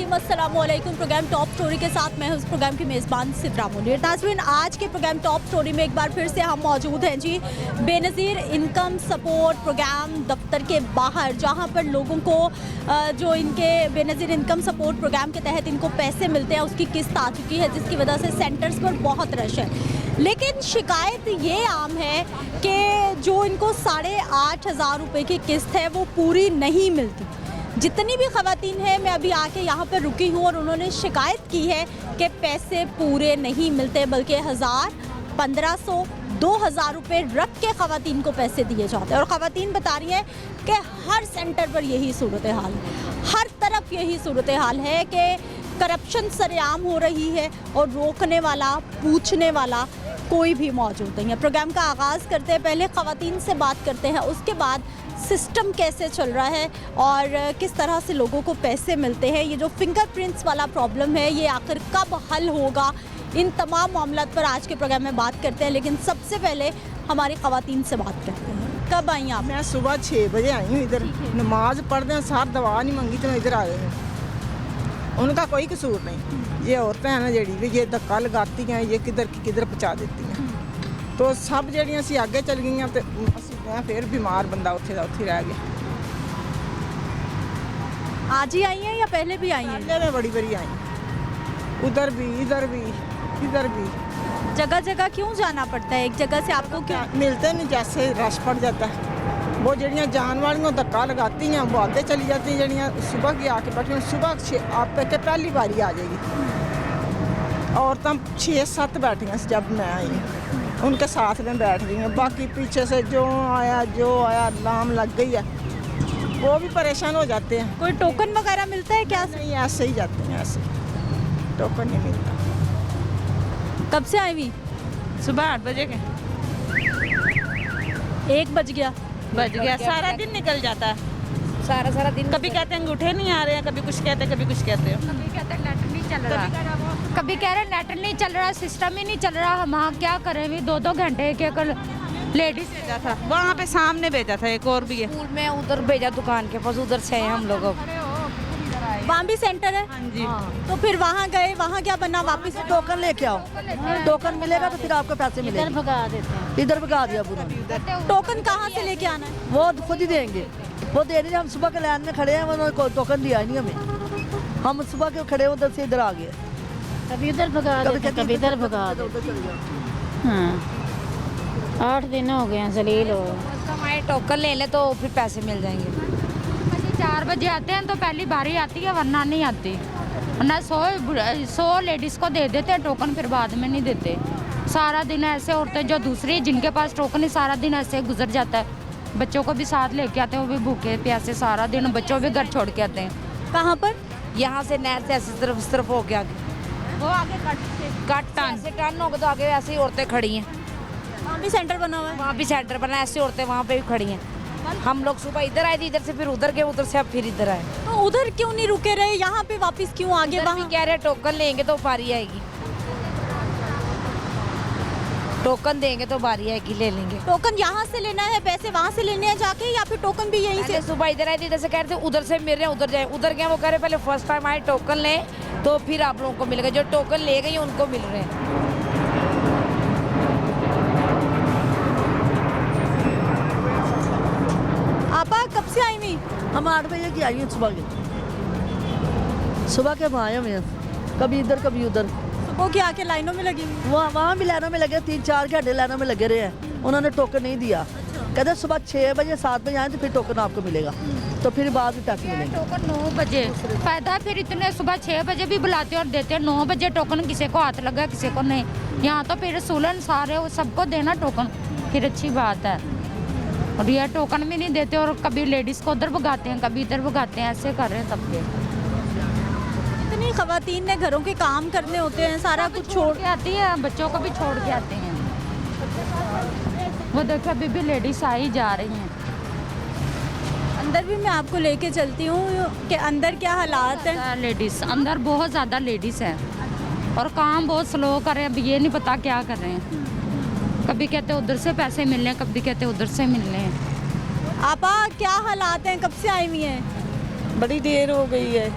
बिस्मिल्लाहिर्रहमानिर्रहीम, अस्सलामुअलैकुम। Programme top story के साथ मैं हूं इस प्रोग्राम की मेज़बान सिद्रा मुनीर। नाज़रीन, आज के प्रोग्राम टॉप स्टोरी में एक बार फिर से हम मौजूद हैं जी बेनज़ीर इनकम सपोर्ट प्रोग्राम दफ्तर के बाहर, जहां पर लोगों को जो इनके बेनज़ीर इनकम सपोर्ट प्रोग्राम के तहत इनको पैसे मिलते हैं उसकी किस्त आ चुकी है, जिसकी वजह से सेंटर्स पर बहुत रश है। लेकिन शिकायत ये आम है कि जो इनको 8,500 रुपये की किस्त है वो पूरी नहीं मिलती। जितनी भी ख़वातीन हैं, मैं अभी आके यहाँ पर रुकी हूँ और उन्होंने शिकायत की है कि पैसे पूरे नहीं मिलते, बल्कि 1,000, 1,500, 2,000 रुपये रख के ख़वातीन को पैसे दिए जाते हैं। और ख़वातीन बता रही हैं कि हर सेंटर पर यही सूरत हाल है, हर तरफ यही सूरत हाल है कि करप्शन सरेआम हो रही है और रोकने वाला, पूछने वाला कोई भी मौजूद नहीं है। प्रोग्राम का आगाज़ करते हैं, पहले ख़वातीन से बात करते हैं, उसके बाद सिस्टम कैसे चल रहा है और किस तरह से लोगों को पैसे मिलते हैं। ये जो फिंगरप्रिंट्स वाला प्रॉब्लम है, ये आखिर कब हल होगा, इन तमाम मामलात पर आज के प्रोग्राम में बात करते हैं। लेकिन सबसे पहले हमारी ख़वातीन से बात करते हैं। कब आई आप? मैं सुबह 6 बजे आई हूँ इधर, नमाज पढ़ते हैं, सार दवा नहीं मंगी तो मैं इधर आ गई हूँ। उनका कोई कसूर नहीं। ये औरतें हैं ना जड़ी भी ये धक्का लगाती हैं, ये किधर की किधर पहुँचा देती हैं। तो सब जड़ियाँ असी आगे चल गई तो मैं फिर बीमार बंदा उत्थे दा उत्थे रह गया। आज ही आई हैं या पहले भी आई हैं? पहले मैं बड़ी बड़ी आई, उधर भी, इधर भी, इधर भी। जगह जगह क्यों जाना पड़ता है? एक जगह से आपको क्यों? मिलते नहीं, जैसे रश पड़ जाता है। वो जड़ियाँ जान वाली धक्का लगाती हैं, वो आगे चली जाती हैं। जड़ियाँ सुबह की आके बैठी, सुबह आप पे पहली बारी आ जाएगी। औरतें 6-7 बैठी हैं जब मैं आई, उनके साथ में बैठ गई हैं। बाकी पीछे से जो आया लाम लग गई है, वो भी परेशान हो जाते हैं। कोई टोकन वगैरह मिलता है क्या? नहीं, ऐसे ही जाते हैं, ऐसे टोकन नहीं मिलता। कब से आई हुई? सुबह 8 बजे के 1 बज गया। सारा दिन निकल जाता है। सारा दिन कभी कहते हैं अंगूठे नहीं आ रहे हैं, कभी कुछ कहते हैं, कभी कुछ कहते हैं। कभी कहते हैं नेट नहीं चल रहा, कभी कह रहे नेट नहीं चल रहा, सिस्टम ही नहीं चल रहा। हम हाँ क्या करें, भी 2-2 घंटे एक लेडीज भेजा था वहाँ पे, सामने भेजा था। एक और भी है स्कूल में, उधर भेजा दुकान के पास, उधर से हम लोग। वहाँ भी सेंटर है? हाँ जी। तो फिर वहाँ गए, वहाँ क्या बना? वापस टोकन लेके आओ, टोकन मिलेगा तो फिर आपको पैसे मिलेंगे। इधर भगा देते हैं। इधर भगा दिया पूरा। टोकन कहाँ से लेके आना है? वो खुद ही देंगे, वो दे रहे हैं। हम सुबह के लाइन में खड़े हैं, उन्होंने कोई टोकन दिया नहीं हमें। हम सुबह के खड़े उधर से इधर आ गए। कभी उधर भगा देते, कभी इधर भगा देते। हाँ, 8 दिन हो गए हैं जलील हो। हमारे टोकन ले ले तो फिर पैसे मिल जाएंगे। 4 बजे आते हैं तो पहली बारी आती है, वरना नहीं आती। वरना 100 लेडीज़ को दे देते हैं टोकन, फिर बाद में नहीं देते। सारा दिन ऐसे औरतें जो दूसरी जिनके पास टोकन है, सारा दिन ऐसे गुजर जाता है। बच्चों को भी साथ लेके आते हैं, वो भी भूखे प्यासे सारा दिन, बच्चों भी घर छोड़ के आते हैं। कहाँ पर? यहाँ से नहर से ऐसी तरफ हो के आगे, वो आगे कट ऐसे टर्न हो गए तो आगे ऐसे ही औरतें खड़ी हैं। वहाँ भी सेंटर बना हुआ है। वहाँ भी सेंटर बना है, ऐसी औरतें वहाँ पे भी खड़ी हैं। हम लोग सुबह इधर आए थे, इधर से फिर उधर गए, उधर से अब फिर इधर आए। तो उधर क्यों नहीं रुके रहे, यहाँ पे वापस क्यों आगे? उधर भी वहाँ कह रहे टोकन लेंगे तो बारी आएगी, टोकन देंगे तो बारी आएगी, ले लेंगे। टोकन यहाँ से लेना है, पैसे वहाँ से लेने हैं जाके, या फिर टोकन भी यहीं से? सुबह इधर आए थे, इधर से कह रहे थे उधर से मिल रहे हैं, उधर जाए। उधर गए, वो कह रहे पहले फर्स्ट टाइम आए टोकन लें तो फिर आप लोगों को मिलेगा। जो टोकन ले गए उनको मिल रहे हैं। आपा कब से आई हुई? हम 8 बजे की आई हैं सुबह के। सुबह के वहाँ आए हुए हैं, कभी इधर कभी उधर। सुबह की आके लाइनों में लगी हुई। वहाँ भी लाइनों में लगे, 3-4 घंटे लाइनों में लगे रहे हैं। उन्होंने टोकन नहीं दिया। कहते सुबह 6 बजे 7 बजे आए तो फिर टोकन आपको मिलेगा, तो फिर बाद में पैसे मिलेंगे। टोकन 9 बजे फायदा, फिर इतने सुबह 6 बजे भी बुलाते हैं और देते हैं। 9 बजे टोकन किसी को हाथ लगा, किसी को नहीं। यहाँ तो फिर रसूलन सारे वो सबको देना टोकन, फिर अच्छी बात है। और यह टोकन भी नहीं देते और कभी लेडीज़ को उधर भगाते हैं, कभी इधर भगाते हैं, ऐसे कर रहे हैं सबके। इतनी ख़वातीन ने घरों के काम करने होते हैं, सारा कुछ छोड़ के आती है, बच्चों को भी छोड़ के आते हैं। वो देखो अभी भी लेडीज़ आई जा रही हैं। अंदर भी मैं आपको लेके चलती हूँ कि अंदर क्या हालात हैं। लेडीज़ अंदर बहुत ज़्यादा लेडीज़ है और काम बहुत स्लो कर रहे हैं। अब ये नहीं पता क्या कर रहे हैं, कभी कहते उधर से पैसे मिल रहे हैं, कभी कहते उधर से मिल रहे हैं। आपा क्या हालात हैं, कब से आई हुई हैं? बड़ी देर हो गई है,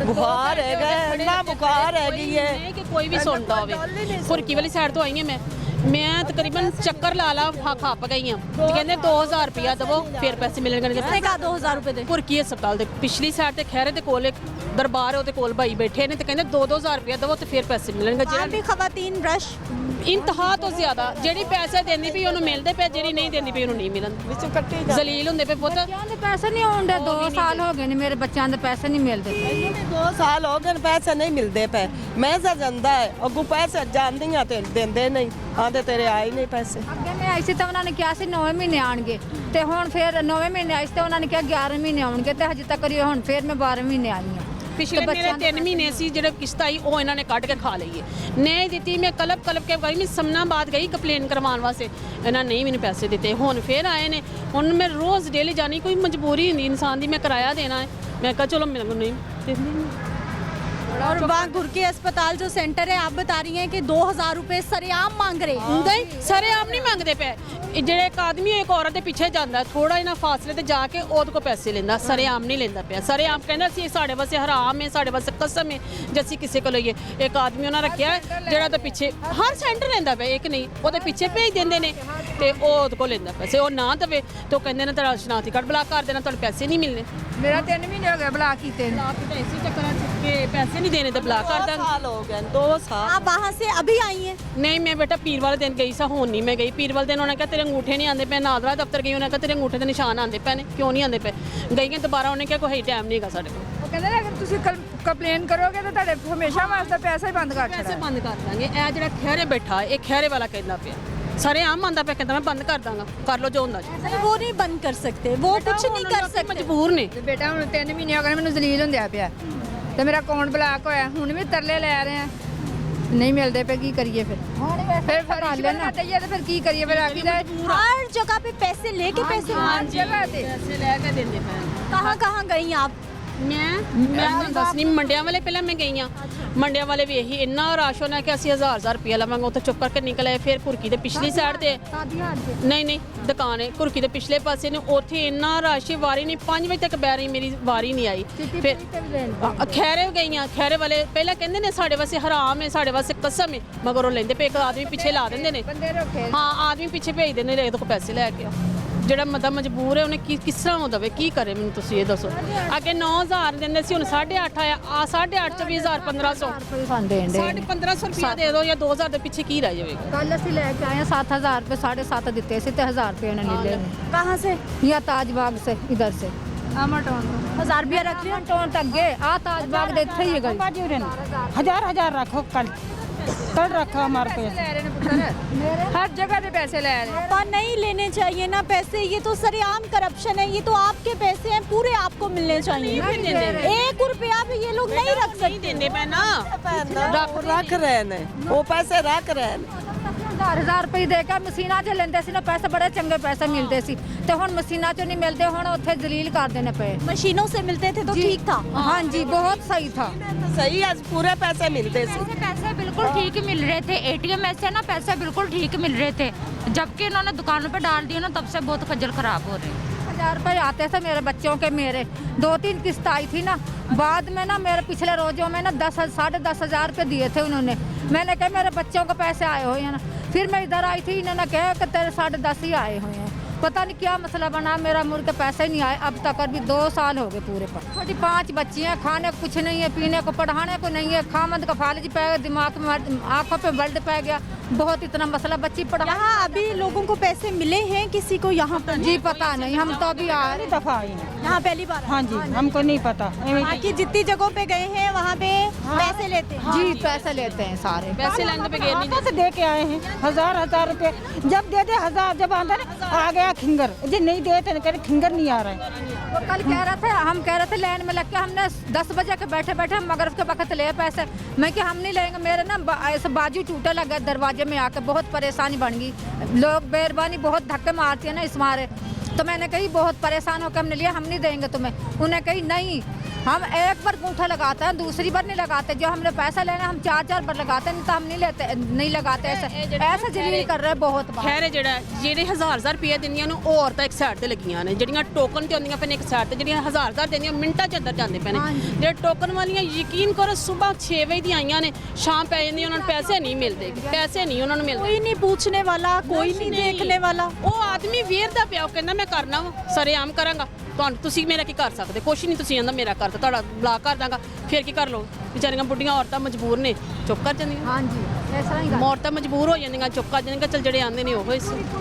ਬੁਖਾਰ ਹੈਗਾ ਇੰਨਾ ਬੁਖਾਰ ਹੈਗੀ ਹੈ ਨਹੀਂ ਕਿ ਕੋਈ ਵੀ ਸੁਣਦਾ ਹੋਵੇ ਭੁਰਕੀ ਵਾਲੀ ਸਾਈਡ ਤੋਂ ਆਈ ਹਾਂ ਮੈਂ ਤਕਰੀਬਨ ਚੱਕਰ ਲਾ ਖੱਪ ਗਈ ਹਾਂ ਤੇ ਕਹਿੰਦੇ 2000 ਰੁਪਇਆ ਦਵੋ ਫਿਰ ਪੈਸੇ ਮਿਲਣਗੇ किसने कहा 2000 रुपए दे? ਭੁਰਕੀ ਹਸਪਤਾਲ ਦੇ ਪਿਛਲੀ ਸਾਈਡ ਤੇ ਖੈਰੇ ਦੇ ਕੋਲ ਇੱਕ ਦਰਬਾਰ ਹੈ ਉਹਦੇ ਕੋਲ ਭਾਈ ਬੈਠੇ ਨੇ ਤੇ ਕਹਿੰਦੇ 2-2000 ਰੁਪਇਆ ਦਵੋ ਤੇ ਫਿਰ ਪੈਸੇ ਮਿਲਣਗੇ वहाँ भी खवातीन रश ਇੰਤਹਾ ਤੋਂ ਜ਼ਿਆਦਾ ਜਿਹੜੀ ਪੈਸੇ ਦਿੰਦੀ ਪਈ ਉਹਨੂੰ ਮਿਲਦੇ ਪਏ ਜਿਹੜੀ ਨਹੀਂ ਦਿੰਦੀ ਪਈ ਉਹਨੂੰ ਨਹੀਂ ਮਿਲਣ ਵਿੱਚੋਂ ਕੱਟੀ ਜ਼ਲੀਲ ਹੁੰਦੇ ਪਏ ਪੁੱਤ ਬੱਚਿਆਂ ਦੇ ਪੈਸੇ ਨਹੀਂ ਆਉਂਦੇ 2 ਸਾਲ ਹੋ ਗਏ ਨੇ ਮੇਰੇ ਬੱਚਿਆਂ ਦੇ ਪੈਸੇ ਨਹੀਂ ਮਿਲਦੇ 2 ਸਾਲ ਹੋ ਗਏ ਨੇ, ਪੈਸੇ ਨਹੀਂ ਮਿਲਦੇ ਪਏ ਮੈਂ ਸਾ ਜਾਂਦਾ ਹੈ ਅੱਗੋਂ ਪੈਸੇ ਜਾਂਦੀਆਂ ਤੇ ਦਿੰਦੇ ਨਹੀਂ ਆਂਦੇ ਤੇਰੇ ਆਏ ਨਹੀਂ ਪੈਸੇ ਅੱਗੇ ਮੈਂ ਆਈ ਸੀ ਤਾਂ ਉਹਨਾਂ ਨੇ ਕਿਹਾ ਸੀ 9 ਮਹੀਨੇ ਆਣਗੇ ਤੇ ਹੁਣ ਫਿਰ 9 ਮਹੀਨੇ ਆਈ ਸੀ ਤੇ ਉਹਨਾਂ ਨੇ ਕਿਹਾ 11 ਮਹੀਨੇ ਆਉਣਗੇ ਤੇ ਹਜੇ ਤੱਕ ਹੁਣ ਫਿਰ ਮੈਂ 12 ਮਹੀਨੇ ਆਈ ਹਾਂ ਪਿਛਲੇ ਮੇਰੇ 3 ਮਹੀਨੇ ਸੀ ਜਿਹੜੇ ਕਿਸ਼ਤ ਆਈ ਉਹ ਇਹਨਾਂ ਨੇ ਕੱਢ ਕੇ ਖਾ ਲਈਏ ਨਹੀਂ ਦਿੱਤੀ ਮੈਂ ਕਲਪ ਕੇ ਗਈ ਮੈਂ ਸਮਨਾਬਾਦ ਗਈ ਕੰਪਲੇਨ ਕਰਵਾਉਣ ਵਾਸਤੇ ਇਹਨਾਂ ਨਹੀਂ ਮੈਨੂੰ ਪੈਸੇ ਦਿੱਤੇ ਹੁਣ ਫੇਰ ਆਏ ਨੇ ਹੁਣ ਮੈਂ ਰੋਜ਼ ਡੇਲੀ ਜਾਣੀ ਕੋਈ ਮਜਬੂਰੀ ਹੁੰਦੀ ਇਨਸਾਨ ਦੀ ਮੈਂ ਕਿਰਾਇਆ ਦੇਣਾ ਹੈ ਮੈਂ ਕਹਾ ਚਲੋ ਮੇਰੇ को नहीं देती और वहाँ घुरके अस्पताल जो सेंटर है आप बता रही हैं कि 2000 रुपए सरेआम मांग रहे हैं। ਨਹੀਂ ਸਾਰੇ ਆਮ ਨਹੀਂ ਮੰਗਦੇ ਪਏ ਇਹ ਜਿਹੜੇ ਇੱਕ ਆਦਮੀ ਇੱਕ ਔਰਤ ਦੇ ਪਿੱਛੇ ਜਾਂਦਾ ਥੋੜਾ ਇਹਨਾਂ ਫਾਸਲੇ ਤੇ ਜਾ ਕੇ ਉਹਦੇ ਕੋਲ ਪੈਸੇ ਲੈਂਦਾ ਸਾਰੇ ਆਮ ਨਹੀਂ ਲੈਂਦਾ ਪਿਆ ਸਾਰੇ ਆਮ ਕਹਿੰਦਾ ਸੀ ਸਾਡੇ ਵਾਸਤੇ ਹਰਾਮ ਹੈ ਸਾਡੇ ਵਾਸਤੇ ਕਸਮ ਹੈ ਜੇ ਅਸੀਂ ਕਿਸੇ ਕੋਲ ਲਈਏ ਇੱਕ ਆਦਮੀ ਉਹਨਾਂ ਰੱਖਿਆ ਜਿਹੜਾ ਤਾਂ ਪਿੱਛੇ ਹਰ ਸੈਂਟਰ ਲੈਂਦਾ ਪਿਆ ਇੱਕ ਨਹੀਂ ਉਹਦੇ ਪਿੱਛੇ ਭੇਜ ਦਿੰਦੇ ਨੇ ਤੇ ਉਹ ਉਹਦੇ ਕੋਲ ਲੈਂਦਾ ਪੈਸੇ ਉਹ ਨਾ ਦਵੇ ਤੇ ਉਹ ਕਹਿੰਦੇ ਨੇ ਤੇਰਾ ਸ਼ਨਾਖਤੀ ਕਾਰਡ ਬਲਾਕ ਕਰ ਦੇਣਾ ਤੁਹਾਨੂੰ ਪੈਸੇ ਨਹੀਂ ਮਿਲਨੇ ਮੇਰਾ 3 ਮਹੀਨੇ ਹੋ ਗਏ ਬਲਾ ਕੀਤੇ ਬਲਾਕ ਤੇ ਇਸੇ ਚੱਕਰਾਂ ਚ ਕਿ ਪੈਸੇ ਨਹੀਂ ਦੇਣੇ ਤੇ ਬਲਾਕ ਕਰ 2 ਦਾਂਗੇ ਸਾਲ ਹੋ ਗਏ 2 ਸਾਲ आप वहाँ से अभी आई हैं? ਨਹੀਂ ਮੈਂ ਬੇਟਾ ਪੀਰ ਵਾਲੇ ਦਿਨ ਗਈ ਸਾਂ ਹੁਣ ਨਹੀਂ ਮੈਂ ਗਈ ਪੀਰ ਵਾਲੇ ਦਿਨ ਉਹਨਾਂ ਕਿਹਾ ਤੇਰੇ ਅੰਗੂਠੇ ਨਹੀਂ ਆਉਂਦੇ ਪਏ ਨਾਦਰਾ ਦਫ਼ਤਰ ਗਈ ਉਹਨਾਂ ਕਿਹਾ ਤੇਰੇ ਅੰਗੂਠੇ ਦੇ ਨਿਸ਼ਾਨ ਆਉਂਦੇ ਪਏ ਨੇ ਕਿਉਂ ਨਹੀਂ ਆਉਂਦੇ ਪਏ ਗਈ ਕਿ ਦੁਬਾਰਾ ਉਹਨੇ ਕਿਹਾ ਕੋਈ ਟਾਈਮ ਨਹੀਂ ਹੈਗਾ ਸਾਡੇ ਕੋਲ ਉਹ ਕਹਿੰਦੇ ਨੇ ਅਗਰ ਤੁਸੀਂ ਕੰਪਲੇਨ ਕਰੋਗੇ ਤਾਂ ਤੁਹਾਡੇ ਹਮੇਸ਼ਾ ਵਾਸਤੇ ਪੈਸਾ ਹੀ ਬੰਦ ਕਰ ਪੈਸੇ ਬੰਦ ਕਰ ਦਾਂਗੇ ਇਹ ਜਿਹੜਾ ਖਹਿਰੇ ਬੈਠਾ ਇਹ ਖਹਿਰੇ ਵਾਲਾ ਕਹਿੰਦਾ ਪਿਆ ਸਾਰੇ ਆਮ ਆਂਦਾ ਪਿਆ ਕਹਿੰਦਾ ਮੈਂ ਬੰਦ ਕਰ ਦਾਂਗਾ ਕਰ ਲੋ ਜੋ ਹੁੰਦਾ ਜੀ नहीं, वो नहीं बंद कर सकते वो कुछ नहीं कर सकते ਮਜਬੂਰ ਨੇ ਤੇ ਬੇਟਾ ਹੁਣ 3 ਮਹੀਨੇ ਹੋ ਗਏ ਮੈਨੂੰ ਜ਼ਲੀਲ ਹੁੰਦਿਆ ਪਿਆ ਤੇ ਮੇਰਾ ਅਕਾਊਂਟ ਬਲਾਕ ਹੋਇਆ ਹੁਣ ਵੀ ਤਰਲੇ ਲੈ ਰਹੇ ਆ ਨਹੀਂ ਮਿਲਦੇ ਪਏ ਕੀ ਕਰੀਏ ਫਿਰ ਫਿਰ ਲੈਣਾ ਦਈਏ ਤੇ ਫਿਰ ਕੀ ਕਰੀਏ ਫਿਰ ਆਖੀ ਦਾ हर जगह पे पैसे लेके पैसे ਹਰ ਜਗ੍ਹਾ ਤੇ ਪੈਸੇ ਲੈ ਕੇ ਦਿੰਦੇ ਪਏ कहाँ कहाँ गई आप? ਮੈਂ ਤੁਹਾਨੂੰ ਦੱਸਣੀ ਮੰਡਿਆਂ ਵਾਲੇ ਪਹਿਲਾਂ ਮੈਂ ਗਈ ਆ ਮੰਡਿਆਂ ਵਾਲੇ ਵੀ ਇਹੀ ਇੰਨਾ ਰਸ਼ ਹੋਣਾ ਕਿ ਅਸੀਂ 1000 ਰੁਪਇਆ ਲਵਾਂਗੇ ਉੱਥੇ ਚੁੱਪ ਕਰਕੇ ਨਿਕਲ ਆਏ ਫਿਰ ਕੁਰਕੀ ਦੇ ਪਿਛਲੀ ਸਾਈਡ ਤੇ ਨਹੀਂ ਦੁਕਾਨ ਹੈ ਕੁਰਕੀ ਦੇ ਪਿਛਲੇ ਪਾਸੇ ਨੇ ਉੱਥੇ ਇੰਨਾ ਰਸ਼ ਵਾਰੀ ਨਹੀਂ 5 ਵਜੇ ਤੱਕ ਬੈਰੀ ਮੇਰੀ ਵਾਰੀ ਨਹੀਂ ਆਈ ਫਿਰ ਖੈਰੇ ਗਈਆਂ ਖੈਰੇ ਵਾਲੇ ਪਹਿਲਾਂ ਕਹਿੰਦੇ ਨੇ ਸਾਡੇ ਵਾਸਤੇ ਹਰਾਮ ਹੈ ਸਾਡੇ ਵਾਸਤੇ ਕਸਮ ਹੈ ਮਗਰ ਉਹ ਲੈਂਦੇ ਪਏ ਇੱਕ ਆਦਮੀ ਪਿੱਛੇ ਲਾ ਦਿੰਦੇ ਨੇ ਹਾਂ ਆਦਮੀ ਪਿੱਛੇ ਭੇਜ ਦਿੰਦੇ ਨੇ ਇਹਦੇ ਕੋਲ ਪੈਸੇ ਲੈ ਕੇ ਆਓ ਜਿਹੜਾ ਮਤਲਬ ਮਜਬੂਰ ਹੈ ਉਹਨੇ ਕਿਸ ਤਰ੍ਹਾਂ ਉਹ ਦਵੇ ਕੀ ਕਰੇ ਮੈਨੂੰ ਤੁਸੀਂ ਇਹ ਦੱਸੋ ਅੱਗੇ 9000 ਦਿੰਦੇ ਸੀ ਹੁਣ 8.5 ਆਇਆ ਆ 8.5 ਚ 20000 1500 1500 ਰੁਪਇਆ ਦੇ ਦਿਓ ਜਾਂ 2000 ਦੇ ਪਿੱਛੇ ਕੀ ਰਹਿ ਜਾਵੇਗਾ ਕੱਲ ਅਸੀਂ ਲੈ ਕੇ ਆਏ 7000 रुपये 7.5 ਦਿੱਤੇ ਸੀ ਤੇ 1000 रुपये ਉਹਨੇ ਲੈ ਲਏ कहाँ से? या ताजबाग से इधर से आमाटोन 1000 रुपया रख लिया। टोन तक गए आ ताजबाग दे थे ये गई हजार रखो कल रखो हमारे पैसे ले रहे ने पुत्र हर जगह पे पैसे ले रहे हैं पर नहीं लेने चाहिए ना पैसे ये तो सरेआम करप्शन है ये तो आपके पैसे हैं पूरे आपको मिलने चाहिए 1 रुपया भी ये लोग नहीं रख सकते ਦਿੰਦੇ ਪਏ ਨਾ ਰੱਖ ਰਹੇ ਨੇ ਉਹ ਪੈਸੇ ਰੱਖ ਰਹੇ ਨੇ 1000 रुपये दे के मशीना च लेंदे सी ना पैसे बड़े चंगे पैसे मिलते सी ते हुन मशीना चो नहीं मिलते हुन उत्थे जलील कर देने पे मशीनों से मिलते थे तो ठीक था। हाँ जी बहुत सही था ਸਹੀ ਅੱਜ ਪੂਰੇ ਪੈਸੇ ਮਿਲਦੇ ਸੀ पैसे बिल्कुल ठीक मिल रहे थे एटीएम में से ना पैसे बिल्कुल ठीक मिल रहे थे जबकि इन्होंने दुकानों पे डाल दिए ना तब से बहुत खज्जल खराब हो रहे 1000 रुपये आते थे मेरे बच्चों के मेरे 2-3 किस्त आई थी ना बाद में ना मेरे पिछले रोजों में ना 10,000 रुपये दिए थे उन्होंने मैंने कहा मेरे बच्चों को पैसे आए हुए हैं ना फिर मैं इधर आई थी इन्होंने कहा कि तेरे 10.5 ही आए हुए हैं पता नहीं क्या मसला बना मेरा मुड़ के पैसे नहीं आए अब तक अभी 2 साल हो गए पूरे पर छोटी 5 बच्ची हैं खाने को कुछ नहीं है पीने को पढ़ाने को नहीं है खामद का फालज पै गया दिमाग में आंखों पे बल्ड पै गया बहुत इतना मसला बच्ची पढ़ा यहाँ अभी लोगों को पैसे मिले हैं किसी को यहाँ पर? जी पता नहीं हम तो अभी आ रहे दफा आई हैं यहाँ पहली बार? हाँ जी हमको नहीं पता बाकी जितनी जगहों पे गए हैं वहाँ पे पैसे लेते हैं। जी पैसे लेते हैं सारे ਪੈਸੇ ਲੈਣ पे गए नहीं कहाँ से दे के आए हैं 1000 रुपए जब दे दे 1000 जब आंदा ना आ गया खिंगर जी नहीं दे तो कह रहे खिंगर नहीं आ रहा है वो कल कह रहे थे हम कह रहे थे लाइन में लग के हमने 10 बजे के बैठे बैठे हम मगरब के वक्त ले पैसे मैं कि हम नहीं लेंगे मेरे ना ऐसे बाजू टूटे लगे दरवाजे में आके बहुत परेशानी बन गई लोग मेहरबानी बहुत धक्के मारती है ना इस मारे तो मैंने कही बहुत परेशान होकर हमने लिया हम नहीं देंगे तुम्हें उन्हें कही नहीं हम एक बार अंगूठा लगाते हैं, दूसरी बार नहीं लगाते। जो हमने पैसा लेना हम 4-4 बार लगाते हैं, नहीं तो हम नहीं लेते, नहीं लगाते। ऐसा जलील कर रहे बहुत बार। ਖੈਰ ਜਿਹੜੇ 1000 ਰੁਪਏ ਦਿੰਦੀਆਂ ਨੂੰ ਉਹ ਔਰਤਾਂ ਇੱਕ ਸਾਈਡ ਤੇ ਲੱਗੀਆਂ ਨੇ, ਜਿਹੜੀਆਂ ਟੋਕਨ ਤੇ ਆਉਂਦੀਆਂ ਪਈਆਂ ਇੱਕ ਸਾਈਡ ਤੇ, ਜਿਹੜੀਆਂ 1000 ਦਿੰਦੀਆਂ ਮਿੰਟਾਂ ਚ ਅੰਦਰ ਜਾਂਦੇ ਪਏ ਨੇ। ਜਿਹੜੇ ਟੋਕਨ ਵਾਲੀਆਂ ਯਕੀਨ ਕਰੋ ਸਵੇਰ 6 ਵਜੇ ਦੀਆਂ ਆਈਆਂ ਨੇ, ਸ਼ਾਮ ਪੈ ਜਾਂਦੀ ਉਹਨਾਂ ਨੂੰ ਪੈਸੇ ਨਹੀਂ ਮਿਲਦੇ, ਪੈਸੇ ਨਹੀਂ ਉਹਨਾਂ ਨੂੰ ਮਿਲਦੇ। कोई नहीं पूछने वाला, कोई नहीं देखने वाला। ਉਹ ਆਦਮੀ ਵੇਰਦਾ ਪਿਆ, ਉਹ ਕਹਿੰਦਾ ਮੈਂ ਕਰਨਾ ਵਾ, ਸਰੇਆਮ ਕਰਾਂਗਾ। ਤੁਹਾਨੂੰ ਤੁਸੀਂ ਮੇਰਾ ਕੀ ਕਰ ਸਕਦੇ? ਕੁਛ ਨਹੀਂ, ਤੁਸੀਂ ਕਹਿੰਦਾ ਮੇਰਾ ਕਰਤਾ, ਤੁਹਾਡਾ ਬਲਾਕ ਕਰ ਦਾਂਗਾ। ਫਿਰ ਕੀ ਕਰ ਲਓ? ਵਿਚਾਰੀਆਂ ਬੁੱਢੀਆਂ ਔਰਤਾਂ ਮਜਬੂਰ ਨੇ, ਚੁੱਪ ਕਰ ਜਾਂਦੀਆਂ। ਹਾਂਜੀ ਇਸ ਤਰ੍ਹਾਂ ਹੀ ਔਰਤਾਂ ਮਜਬੂਰ ਹੋ ਜਾਂਦੀਆਂ, ਚੁੱਪ ਕਰ ਜਾਂਦੀਆਂ। ਚੱਲ ਜਿਹੜੇ ਆਉਂਦੇ ਨੇ ਉਹ ਇਸ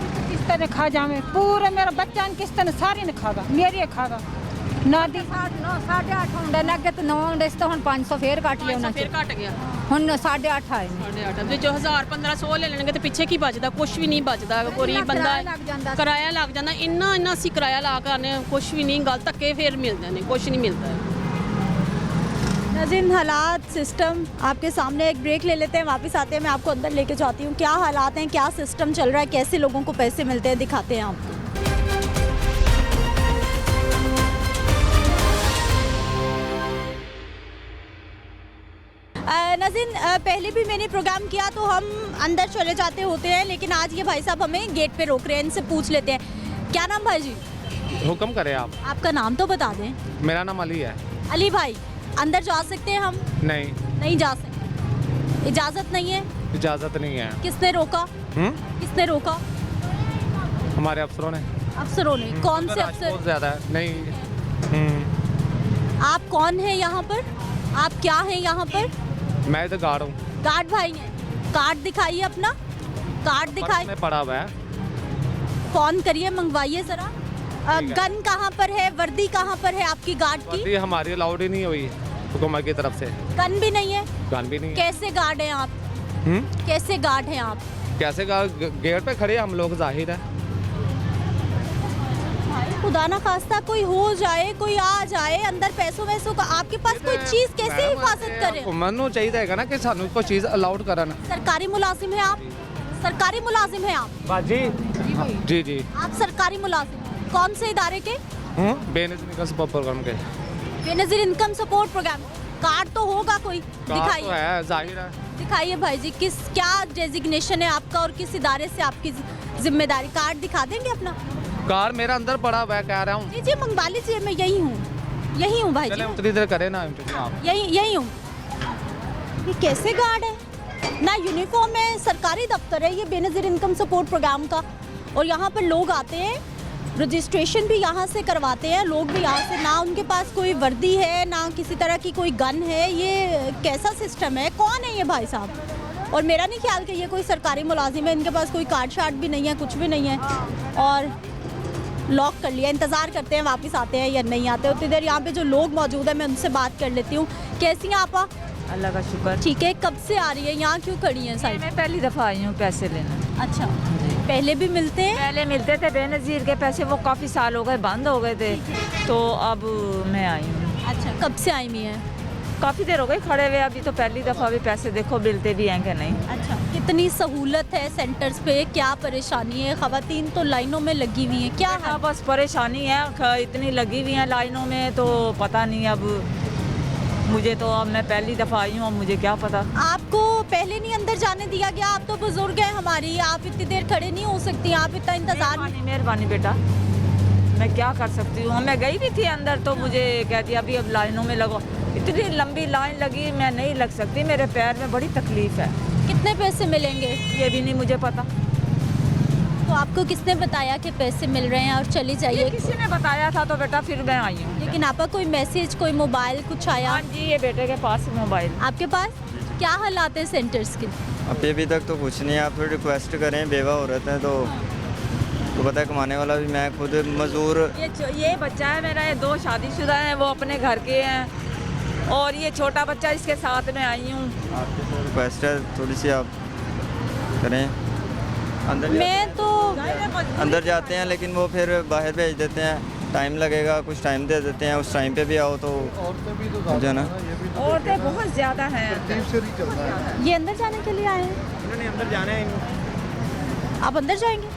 किस तरह खा जावे पूरे मेरा बच्चा किस तरह सारी ने खागा मेरी खागा ना दी 8:30 ਹੁੰਦੇ ਨੇ, ਅੱਗੇ ਤਾਂ 9 ਹੁੰਦੇ ਸੀ, ਤਾਂ ਹੁਣ 500 ਫੇਰ ਕੱਟ ਲਿਆ ਉਹਨਾਂ ਫਿਰ ਚ। ਘਟ ਗਿਆ, ਹੁਣ 8:30 ਆਏ ਨੇ। 8.5 ਤੇ ਜੋ 1000-1500 ਲੈ ਲੈਣਗੇ ਤੇ ਪਿੱਛੇ ਕੀ ਬਚਦਾ? ਕੁਛ ਵੀ ਨਹੀਂ ਬਚਦਾ। ਗਰੀਬ ਬੰਦਾ ਕਿਰਾਇਆ ਲੱਗ ਜਾਂਦਾ। ਕਿਰਾਇਆ ਲੱਗ ਜਾਂਦਾ, ਇੰਨਾ ਅਸੀਂ ਕਿਰਾਇਆ ਲਾ ਕੇ ਆਨੇ, ਕੁਛ ਵੀ ਨਹੀਂ। ਗੱਲ ਧੱਕੇ ਫੇਰ ਮਿਲਦੇ ਨੇ, ਕੁਛ नहीं मिलता है। नाज़रीन, हालात सिस्टम आपके सामने। एक ब्रेक ले लेते हैं, वापस आते हैं। मैं आपको अंदर लेके जाती हूँ, क्या हालात हैं, क्या सिस्टम चल रहा है, कैसे लोगों को पैसे मिलते हैं, दिखाते हैं आपको। नाज़रीन, पहले भी मैंने प्रोग्राम किया तो हम अंदर चले जाते होते हैं, लेकिन आज ये भाई साहब हमें गेट पे रोक रहे हैं। इनसे पूछ लेते हैं, क्या नाम भाई जी? हुक्म करें आप। आपका नाम तो बता दें। मेरा नाम अली है। अली भाई, अंदर जा सकते हैं हम? नहीं, नहीं जा सकते, इजाज़त नहीं है। इजाज़त नहीं है। किसने रोका? किसने रोका? हमारे अफसरों ने। अफसरों ने? कौन से बहुत अफसर? ज़्यादा है। नहीं। आप कौन है यहाँ पर? आप क्या हैं यहाँ पर? मैं तो गार्ड हूँ। गार्ड भाई हैं। कार्ड दिखाइए अपना, कार्ड दिखाइए। में पड़ा हुआ है। फोन करिए, मंगवाइए जरा। ठीक है। गन कहाँ पर है, वर्दी कहाँ पर है आपकी गार्ड की? वर्दी हमारी अलाउड ही नहीं हुई हुकूमत की तरफ से। गन भी नहीं है। गन भी नहीं है। कैसे गार्ड हैं आप? कैसे गार्ड हैं आप? कैसे गेट पे खड़े हम लोग, जाहिर है। खुदा ना खास्ता कोई हो जाए, कोई आ जाए अंदर, पैसों वैसों का आपके पास कोई चीज कैसे हिफाजत करे? हुकूमत को चाहिए ना कि सानू कोई चीज़ अलाउड करना। सरकारी मुलाजिम है आप? सरकारी मुलाजिम है आप? बाजी जी जी। आप सरकारी मुलाजिम कौन से इदारे के? बेनज़ीर इनकम सपोर्ट प्रोग्राम के। Benazir income support programme. Card तो होगा कोई, कार्ड तो दिखाइए। है, जाहिर है। दिखाइए भाई जी, किस क्या डेजिग्नेशन है आपका और किस इदारे से आपकी जिम्मेदारी? कार्ड दिखा देंगे अपना? कार मेरा अंदर पड़ा हुआ है, कह रहा हूँ। जी जी, मंगवा लीजिए, मैं यही हूँ भाई चले जी, उतनी देर करें ना इंटरव्यू आप। यही हूँ। ये कैसे गार्ड है? ना यूनिफॉर्म है, सरकारी दफ्तर है ये बेनज़ीर इनकम सपोर्ट प्रोग्राम का, और यहाँ पर लोग आते हैं, रजिस्ट्रेशन भी यहाँ से करवाते हैं लोग भी यहाँ से। ना उनके पास कोई वर्दी है, ना किसी तरह की कोई गन है। ये कैसा सिस्टम है? कौन है ये भाई साहब? और मेरा नहीं ख्याल कि ये कोई सरकारी मुलाजिम है। इनके पास कोई कार्ड शार्ड भी नहीं है, कुछ भी नहीं है। और लॉक कर लिया। इंतज़ार करते हैं वापस आते हैं या नहीं आते। उतनी देर यहाँ पे जो लोग मौजूद हैं मैं उनसे बात कर लेती हूँ। कैसी हैं आपा? अल्लाह का शुक्र। ठीक है, कब से आ रही है यहाँ, क्यों खड़ी हैं साइड? मैं पहली दफ़ा आई हूँ पैसे लेने। अच्छा, पहले भी मिलते हैं? पहले मिलते थे बेनज़ीर के पैसे, वो काफ़ी साल हो गए बंद हो गए थे, तो अब मैं आई हूँ। अच्छा, कब से आई हुई हैं? काफ़ी देर हो गई खड़े हुए, अभी तो पहली दफ़ा भी पैसे देखो मिलते भी हैं कि नहीं। अच्छा, कितनी सहूलत है सेंटर्स पे, क्या परेशानी है? ख़वातीन तो लाइनों में लगी हुई हैं, क्या है? हाँ, बस परेशानी है, इतनी लगी हुई हैं लाइनों में, तो पता नहीं अब मुझे तो, अब मैं पहली दफ़ा आई हूँ, अब मुझे क्या पता। आपको पहले नहीं अंदर जाने दिया गया? आप तो बुजुर्ग हैं हमारी, आप इतनी देर खड़े नहीं हो सकती, आप इतना इंतजार नहीं। मेहरबानी बेटा, मैं क्या कर सकती हूँ। मैं गई भी थी अंदर तो मुझे कह दिया अभी अब लाइनों में लगो। इतनी लंबी लाइन लगी, मैं नहीं लग सकती, मेरे पैर में बड़ी तकलीफ है। कितने पैसे मिलेंगे? ये भी नहीं मुझे पता। तो आपको किसने बताया कि पैसे मिल रहे हैं और चली जाइए? किसी ने बताया था तो बेटा फिर मैं आई हूँ। लेकिन आपका कोई मैसेज, कोई मोबाइल कुछ आया? हाँ जी, ये बेटे के पास मोबाइल। आपके पास? क्या हालात है सेंटर्स के? अभी तक तो कुछ नहीं है। आप थोड़ी रिक्वेस्ट करें, बेवा औरत है तो पता है, कमाने वाला भी मैं खुद मजदूर। ये बच्चा है मेरा, ये 2 शादीशुदा हैं, वो अपने घर के हैं, और ये छोटा बच्चा इसके साथ में आई हूँ। आपकी रिक्वेस्ट है थोड़ी सी आप करें। अंदर जाते हैं लेकिन वो फिर बाहर भेज देते हैं, टाइम लगेगा, कुछ टाइम दे देते हैं, उस टाइम पे भी आओ तो जो ना। औरतें बहुत ज़्यादा हैं। ये अंदर जाने के लिए आए हैं? अंदर जाने हैं। आप अंदर जाएंगे?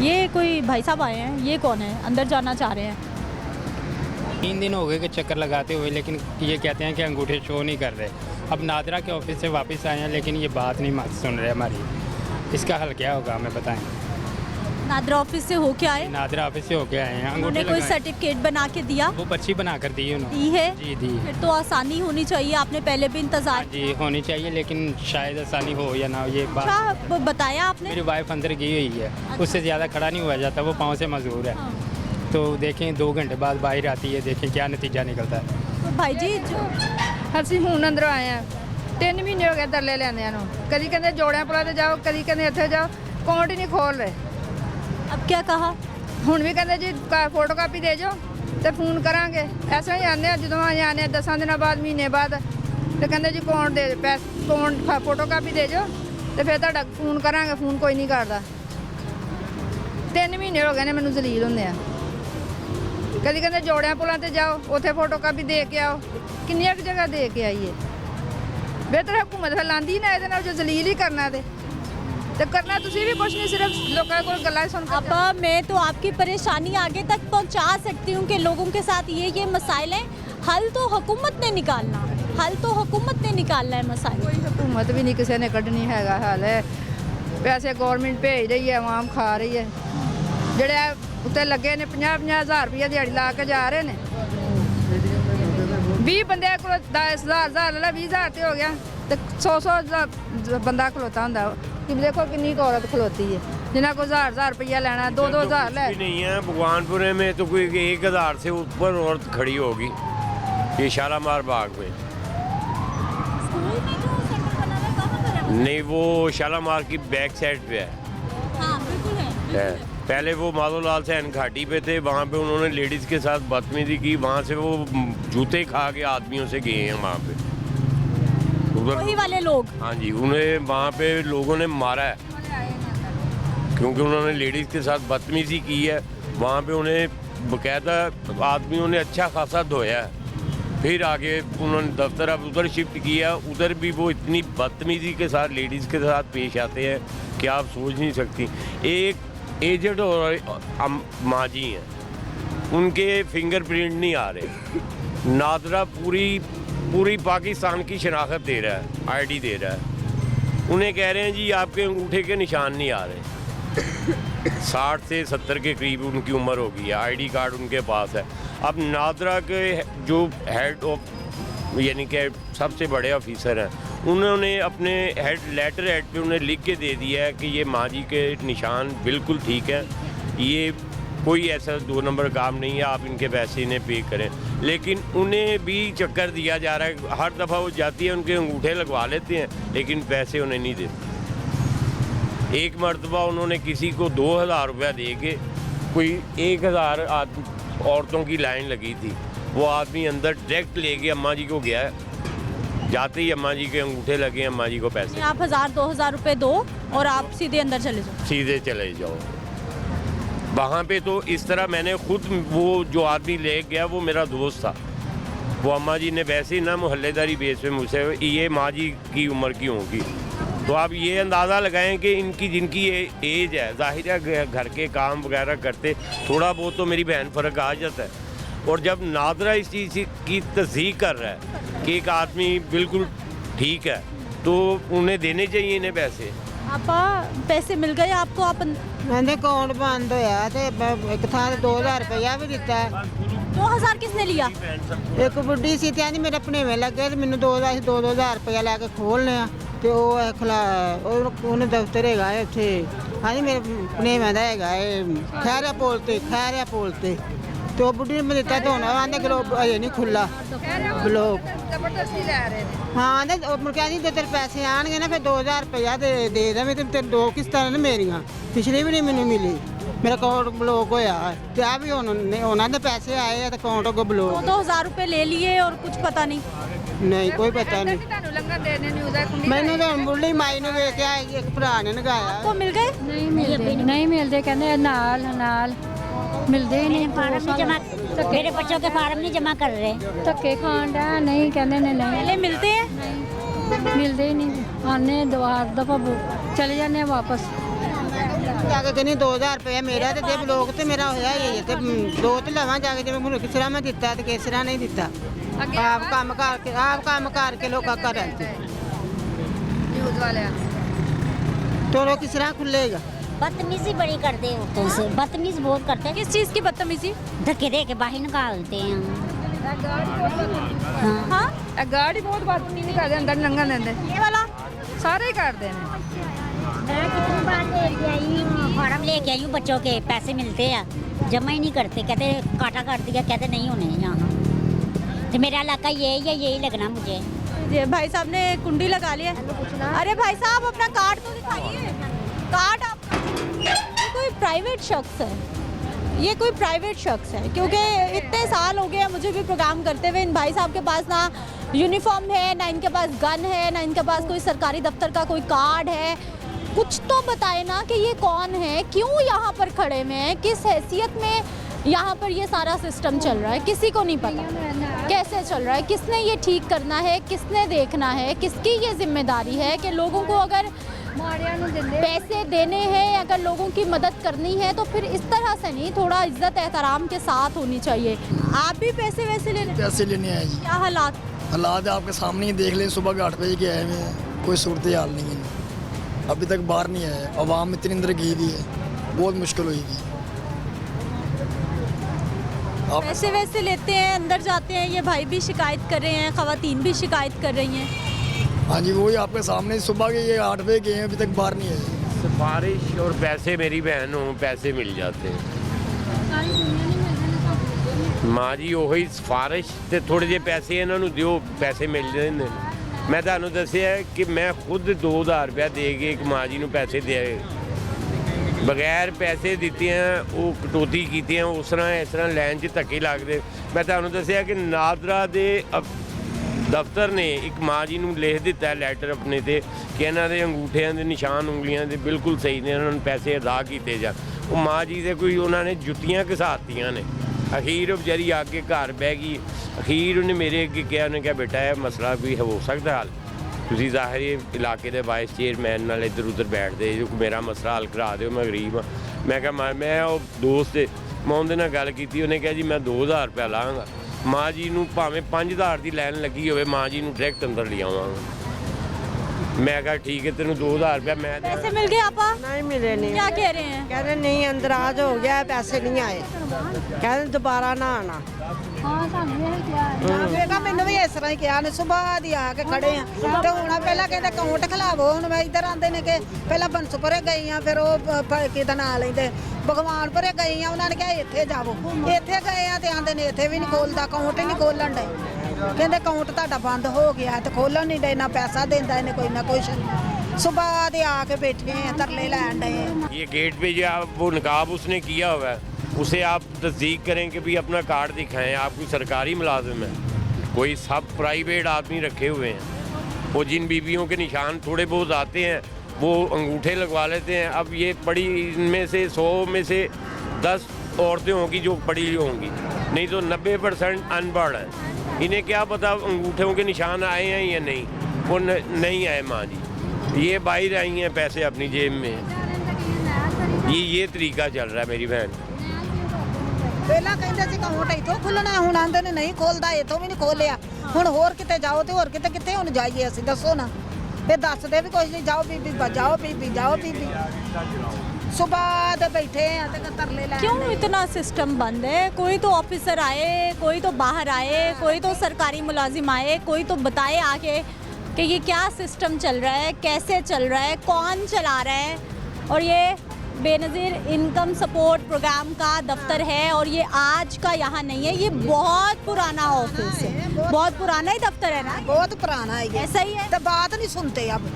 ये कोई भाई साहब आए हैं, ये कौन है? अंदर जाना चाह रहे हैं। 3 दिन हो गए कि चक्कर लगाते हुए, लेकिन ये कहते हैं कि अंगूठे शो नहीं कर रहे। अब नादरा के ऑफिस से वापस आए हैं, लेकिन ये बात नहीं सुन रहे हमारी। इसका हल क्या होगा हमें बताएं। नादरा ऑफिस से होके आए? नादरा ऑफिस से होके आए हैं। उन्होंने कोई सर्टिफिकेट बना के दिया? वो पर्ची बना कर दी उन्होंने। दी है? जी दी। फिर तो आसानी होनी चाहिए, आपने पहले भी इंतजार। जी होनी चाहिए, लेकिन शायद आसानी हो या ना हो ये बात। अच्छा बताया आपने? मेरी वाइफ अंदर गई हुई है, उससे ज़्यादा खड़ा नहीं हुआ जाता, वो पाँव से मजबूर है। तो देखें 2 घंटे बाद बाहर आती है, देखें क्या नतीजा निकलता है। तो भाई जी ਅਸੀਂ ਹੁਣ ਅੰਦਰੋਂ ਆਏ ਆ 3 ਮਹੀਨੇ ਹੋ ਗਏ ਤਰਲੇ ਲੈਂਦਿਆਂ ਨੂੰ, ਕਦੀ ਕਹਿੰਦੇ ਜੋੜਿਆਂ ਪੁਲਾ ਤੇ ਜਾਓ, ਕਦੀ ਕਹਿੰਦੇ ਇੱਥੇ ਜਾਓ, ਅਕਾਊਂਟ ਹੀ ਨਹੀਂ ਖੋਲ ਰਹੇ। अब क्या कहा? ਹੁਣ ਵੀ ਕਹਿੰਦੇ ਜੀ ਫੋਟੋ ਕਾਪੀ ਦੇ ਜਾਓ ਤੇ ਫੋਨ ਕਰਾਂਗੇ। ਐਸਾ ਹੀ ਆਉਂਦੇ ਆ, ਜਦੋਂ ਅਸੀਂ ਆਉਂਦੇ ਆ 10 ਦਿਨਾਂ ਬਾਅਦ, ਮਹੀਨੇ ਬਾਅਦ, ਤੇ ਕਹਿੰਦੇ ਜੀ ਅਕਾਊਂਟ ਦੇ ਅਕਾਊਂਟ ਫੋਟੋ ਕਾਪੀ ਦੇ ਜਾਓ ਤੇ ਫਿਰ ਤੁਹਾਡਾ ਫੋਨ ਕਰਾਂਗੇ। ਫੋਨ ਕੋਈ ਨਹੀਂ ਕਰਦਾ। 3 ਮਹੀਨੇ ਹੋ ਗਏ ਨੇ ਮੈਨੂੰ ਜ਼ਲੀਲ ਹੁੰਦੇ ਆ। ਕਦੀ ਕਹਿੰਦੇ ਜੋੜਿਆਂ ਪੁਲਾਂ ਤੇ ਜਾਓ, ਉੱਥੇ ਫੋਟੋ ਕਾਪੀ ਦੇ ਕੇ ਆਓ। ਕਿੰਨੀਆਂ ਕੁ ਜਗ੍ਹਾ ਦੇ ਕੇ ਆਈਏ। ਬਿਹਤਰ ਹਕੂਮਤ ਫਿਰ ਲਾਂਦੀ ਨਾ ਇਹਦੇ ਨਾਲ, ਜੋ ਜ਼ਲੀਲ ਹੀ ਕਰਨਾ ਤੇ करना तुसी भी कुछ नहीं, सिर्फ लोगों को गल्ला सुन कर। अब मैं तो आपकी परेशानी आगे तक पहुंचा सकती हूं कि लोगों के साथ ये मसाइल हैं, हल तो हुकूमत ने निकालना, हल तो हुकूमत ने निकालना है मसाइल। कोई हुकूमत भी नहीं किसी ने कढ़नी हैगा हल है। पैसे गवर्नमेंट भेज रही है, आवाम खा रही है। ਜਿਹੜੇ ਉੱਤੇ ਲੱਗੇ ਨੇ 50,000 ਰੁਪਏ ਦਿਹਾੜੀ ਲਾ ਕੇ ਜਾ ਰਹੇ ਨੇ। 20 ਬੰਦੇ ਕੋਲ 10,000 ਲੈ ਲਾ, 20,000 ਤੇ ਹੋ ਗਿਆ ਤੇ 100 ਬੰਦਾ ਖਲੋਤਾ ਹੁੰਦਾ। कि देखो कितनी औरत खलोती है जिन्हें को 1,000 रुपया लेना, 2-2 ले नहीं है। भगवानपुरे में तो कोई 1,000 से ऊपर औरत खड़ी होगी, ये शालामार बाग में। नहीं, वो शालामार की बैक साइड पे है। हाँ, बिल्कुल है। पहले वो माधोलाल सैन घाटी पे थे, वहाँ पे उन्होंने लेडीज़ के साथ बदतमीजी की, वहाँ से वो जूते खा के आदमियों से गए हैं वहाँ पे। वही वाले लोग? हाँ जी, उन्हें वहाँ पे लोगों ने मारा है क्योंकि उन्होंने लेडीज़ के साथ बदतमीजी की है। वहाँ पे उन्हें बकायदा आदमियों ने अच्छा खासा धोया है। फिर आगे उन्होंने दफ्तर अब उधर शिफ्ट किया, उधर भी वो इतनी बदतमीजी के साथ लेडीज़ के साथ पेश आते हैं कि आप सोच नहीं सकती। एक एजेड और माजी हैं, उनके फिंगरप्रिंट नहीं आ रहे। नादरा पूरी पाकिस्तान की शनाख्त दे रहा है, आईडी दे रहा है। उन्हें कह रहे हैं जी आपके अंगूठे के निशान नहीं आ रहे। 60 से 70 के करीब उनकी उम्र हो गई है, आईडी कार्ड उनके पास है। अब नादरा के जो हेड ऑफ यानी कि सबसे बड़े ऑफिसर हैं, उन्होंने अपने लेटर हेड पे उन्हें लिख के दे दिया है कि ये माजी के निशान बिल्कुल ठीक है, ये कोई ऐसा 2 नंबर काम नहीं है, आप इनके पैसे इन्हें पे करें। लेकिन उन्हें भी चक्कर दिया जा रहा है। हर दफ़ा वो जाती है, उनके अंगूठे लगवा लेते हैं, लेकिन पैसे उन्हें नहीं देते। एक मरतबा उन्होंने किसी को 2,000 रुपया दे के, कोई 1,000 औरतों की लाइन लगी थी, वो आदमी अंदर डायरेक्ट लेके अम्मा जी को गया है। जाते ही अम्मा जी के अंगूठे लगे, अम्मा जी को पैसे। आप 1,000-2,000 रुपए दो और आप सीधे अंदर चले जाओ। सीधे चले जाओ। वहाँ पे तो इस तरह मैंने खुद, वो जो आदमी ले गया वो मेरा दोस्त था। वो अम्मा जी ने वैसे ही ना मोहल्लेदारी बेस पे मुझसे, ये माँ जी की उम्र की होगी, तो आप ये अंदाज़ा लगाएं कि इनकी जिनकी ये एज है, ज़ाहिर है घर के काम वगैरह करते थोड़ा बहुत तो मेरी बहन फ़र्क आ जाता है। और जब नादरा इस चीज़ की तस्दीक कर रहा है कि एक आदमी बिल्कुल ठीक है, तो उन्हें देने चाहिए इन्हें पैसे। आपा पैसे मिल गए आपको? आप मैंने अकाउंट बंद होया ते एक थां 2,000 रुपया भी दिता है। 2,000 किसने लिया? एक बुढ़ी सी ते आंदी मेरे भनेवे लगे ते मैनू 2,000 रुपया लैके खोलने ते ओह खला उन्हें दफ्तर हैगा उत्थे, आंदी मेरे भनेवे दा हैगा खैरिया पुल ते ते ओह बुढ़ी ने मैं दिता ते हुण आंदे ग्लोब अजे नहीं खुल्ला ग्लोब जबरदस्ती ले रहे ने। हाँ मुड़ के आंदी तेरे पैसे आनगे ना फिर 2,000 रुपया दे देवे ते तेरे 2 किस्तां ने मेरियां, पिछली भी नहीं मैनू मिली, मेरा अकाउंट ब्लॉक होया ते आ भी उन्होंने दे पैसे आए ते अकाउंट अगों ब्लॉक। 2,000 रुपए ले लिए और कुछ पता नहीं? नहीं कोई पता नहीं। ਤੁਹਾਨੂੰ ਲੰਗਰ ਦੇਣੇ ਨਹੀਂ ਉਹਦਾ ਕੁੰਡੀ ਮੈਨੂੰ ਤਾਂ ਬੁੱਢੀ ਮਾਈ ਨੂੰ ਵੇਖ ਕੇ ਆਈ, ਇੱਕ ਭਰਾ ਨੇ ਨਗਾਇਆ। आपको मिल गए? नहीं मिलते, कहते नाल मिलते ही नहीं। फार्म नहीं जमा, मेरे बच्चों के फार्म नहीं जमा कर रहे। धक्के खान डा नहीं, कहते नहीं पहले मिलते हैं? मिलते ही नहीं। आने दफा चले जाने वापस। जाके कहनी 2000 रुपया मेरा ते जे ब्लॉक ते मेरा होया ही है ते दो ते लवां जाके जे मैं किस तरह मैं दिता ते किस तरह नहीं दिता आप काम करके लोग घरां च न्यूज़ वाले तो लोग किस तरह खुलेगा। बदतमीजी बड़ी करते हैं औरतों से, बदतमीज बहुत करते हैं। किस चीज़ की बदतमीजी? धक्के दे के बाहर निकालते हैं। हाँ गाड़ी बहुत बदतमीजी करते, अंदर लंघन देंगे। ये वाला सारे ही करते हैं। मैं कितनी बार लेके आई हूँ, फार्म लेके आई हूँ, बच्चों के पैसे मिलते हैं, जमा ही नहीं करते, कहते काटा काट दिया, कहते नहीं होने यहाँ। तो मेरा इलाका यही लगना मुझे। ये भाई साहब ने कुंडी लगा लिया। अरे भाई साहब अपना कार्ड तो दिखाइए, कार्ड आपका। ये कोई प्राइवेट शख्स है, ये कोई प्राइवेट शख्स है, क्योंकि इतने साल हो गए हैं मुझे भी प्रोग्राम करते हुए। इन भाई साहब के पास ना यूनिफॉर्म है, ना इनके पास गन है, ना इनके पास कोई सरकारी दफ्तर का कोई कार्ड है। कुछ तो बताए ना कि ये कौन है, क्यों यहाँ पर खड़े हुए हैं, किस हैसियत में यहाँ पर ये सारा सिस्टम चल रहा है, किसी को नहीं पता कैसे चल रहा है, किसने ये ठीक करना है, किसने देखना है, किसकी ये जिम्मेदारी है कि लोगों को अगर पैसे देने हैं, अगर लोगों की मदद करनी है तो फिर इस तरह से नहीं, थोड़ा इज्जत एहतराम के साथ होनी चाहिए। आप भी पैसे वैसे लेने आए जी। क्या हालात आपके सामने ही देख लें, सुबह के 8 बजे के आए हुए हैं, कोई सूरत हाल नहीं है, अभी तक बाहर नहीं आया। आवाम इतनी अंदर गई हुई है, बहुत मुश्किल होगी। पैसे वैसे लेते हैं, अंदर जाते हैं, ये भाई भी शिकायत कर रहे हैं, ख़वातीन भी शिकायत कर रही हैं। हाँ जी, वही आपके सामने सुबह के ये 8 बजे गए हैं, अभी तक बाहर नहीं आए। सिफारिश और पैसे, मेरी बहन हो, पैसे मिल जाते हैं। माँ जी वही सिफारिश ते थोड़े जे पैसे इन्हों दिओ, पैसे मिल जाते हैं। मैं ਤੁਹਾਨੂੰ ਦੱਸਿਆ कि मैं खुद 2000 रुपया दे के एक माँ जी ਨੂੰ पैसे दे बगैर पैसे दिते हैं, वो कटौती की उस तरह इस तरह लैन च धक्के लगते। मैं ਤੁਹਾਨੂੰ ਦੱਸਿਆ कि नादरा दे दफ्तर ने एक माँ जी ਨੂੰ लिख दिता है लैटर अपने ते कि इन्हों के अंगूठियां के निशान उंगलियां के बिल्कुल सही ने, उन्होंने पैसे अदा किए जान। वो माँ जी से कोई उन्होंने जुत्तियां घसातियां ने। अखीर बेचारी आके घर बह गई। अखीर उन्हें मेरे अगे कहा, उन्हें कहा बेटा यह मसला भी हो सकता हल, तुसी ज़ाहिर इलाके के वाइस चेयरमैन नाल इधर उधर बैठते जो मेरा मसला हल करा दो, मैं गरीब हाँ। मैं कहा मैं दोस्त मैं उनके नाल गल की, उन्हें कहा जी मैं 2000 रुपया लाँगा। माँ जी नूं भावें 5000 की लैन लगी होवे, माँ जी नूं डायरैक्ट अंदर ले आवांगा। मैं कहा ठीक है, तेनों 2000 रुपया मैं पैसे मिल गए आपा? नहीं मिले नहीं। क्या कह रहे हैं? कह रहे नहीं, अंदराज हो गया, पैसे नहीं आए, कह रहे दोबारा ना आना। बेटा मैंने भी इस तरह ही किया ने, सुबह दी आके खड़े हैं तो हूँ पहला कहते अकाउंट खिलावो, हूँ मैं इधर आते ने कि पहला बंसपुरे गई हाँ, फिर वो कि ना लेंदे भगवानपुरे गई हाँ, उन्होंने कहा इत्थे जावो, इत्थे गए हैं तो आते ने इत्थे भी नहीं खोलता, अकाउंट ही नहीं खोलन डे, कहते अकाउंट तुहाडा बंद हो गया तो खोलन नहीं डे, ना पैसा देंदा इन्हें कोई ना कुछ। सुबह दे आके बैठे हैं, तरले लैन डे। ये गेट पे जो वो निकाब उसने किया हुआ है, उसे आप तस्दीक करें कि भाई अपना कार्ड दिखाएं, आप कोई सरकारी मुलाजिम है, कोई सब प्राइवेट आदमी रखे हुए हैं। वो जिन बीवियों के निशान थोड़े बहुत आते हैं वो अंगूठे लगवा लेते हैं। अब ये पढ़ी, इनमें से 100 में से 10 औरतें होंगी जो पढ़ी होंगी, नहीं तो 90% अनपढ़ हैं। इन्हें क्या पता अंगूठों के निशान आए हैं या नहीं, वो नहीं आए। माँ जी ये बाहर आई हैं पैसे अपनी जेब में, ये तरीका चल रहा है मेरी बहन। पहला कहते सी अकाउंट इतों खुलना, हुण आंदे ने नहीं खोलदा, इतों भी नहीं खोलिया। हुण होर किते जाओ तो होर किते हुण जाइए असीं, दसो ना, फिर दसदे भी कुछ नहीं। जाओ बीबी, जाओ बीबी, जाओ बीबी, सुबह दे बैठे हैं ते तरले लै। क्यों इतना सिस्टम बंद है? कोई तो ऑफिसर आए, कोई तो बाहर आए, कोई तो सरकारी मुलाजिम आए, कोई तो बताए आके कि ये क्या सिस्टम चल रहा है, कैसे चल रहा है, कौन चला रहा है। और ये बेनज़ीर इनकम सपोर्ट प्रोग्राम का दफ्तर है और ये आज का यहाँ नहीं है, ये बहुत पुराना ऑफिस है, बहुत पुराना ही दफ्तर है ना, बहुत पुराना है ये। ऐसा ही है तो बात नहीं सुनते अब।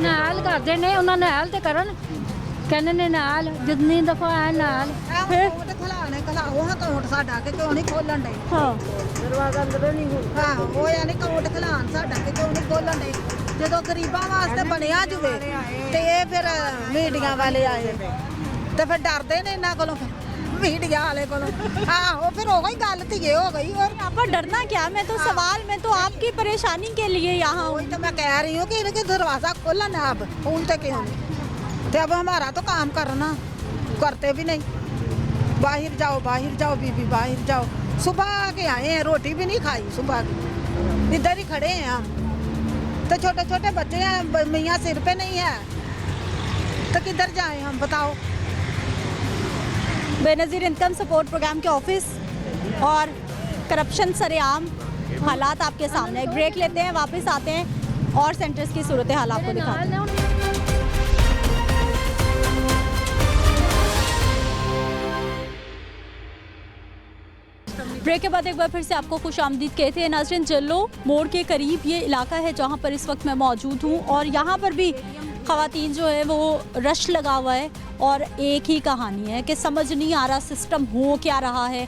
नाल करते ने, उन्होंने नाल ते करन, कहने ने नाल जितनी दफा है नाल फिर खलाने खलाओ हाँ अकाउंट साडा के क्यों नहीं खोलन डे। हाँ दरवाजा अंदर नहीं हो, हाँ वो यानी अकाउंट खलान साडा के क्यों नहीं खोलन डे। जो गरीबों वास्ते बनया जुए तो ये फिर मीडिया वाले आए तो फिर डरते ने इन्हों को, मीडिया वाले को। आहो फिर हो गई गल तो ये हो गई। और आप डरना क्या? मैं तो सवाल, मैं तो आपकी परेशानी के लिए यहाँ हूँ। तो मैं कह रही हूँ कि इनके दरवाज़ा खोलन आप, खोलते क्यों नहीं? तो अब हमारा तो काम करना करते भी नहीं। बाहर जाओ बीबी बाहर जाओ। सुबह के आए हैं, रोटी भी नहीं खाई सुबह की, इधर ही खड़े हैं हम। तो छोटे छोटे बच्चे हैं, मियाँ सिर पे नहीं है, तो किधर जाएं हम बताओ। बेनज़ीर इनकम सपोर्ट प्रोग्राम के ऑफिस और करप्शन सरेआम हालात आपके सामने। एक ब्रेक लेते हैं, वापस आते हैं और सेंटर्स की सूरत हाल आपको दिखाते हैं। ब्रेक के बाद एक बार फिर से आपको खुश आमदीद कहते हैं। नाज़रीन, जल्लो मोड़ के करीब ये इलाका है जहाँ पर इस वक्त मैं मौजूद हूँ और यहाँ पर भी ख़वातीन जो है वो रश लगा हुआ है और एक ही कहानी है कि समझ नहीं आ रहा सिस्टम हो क्या रहा है।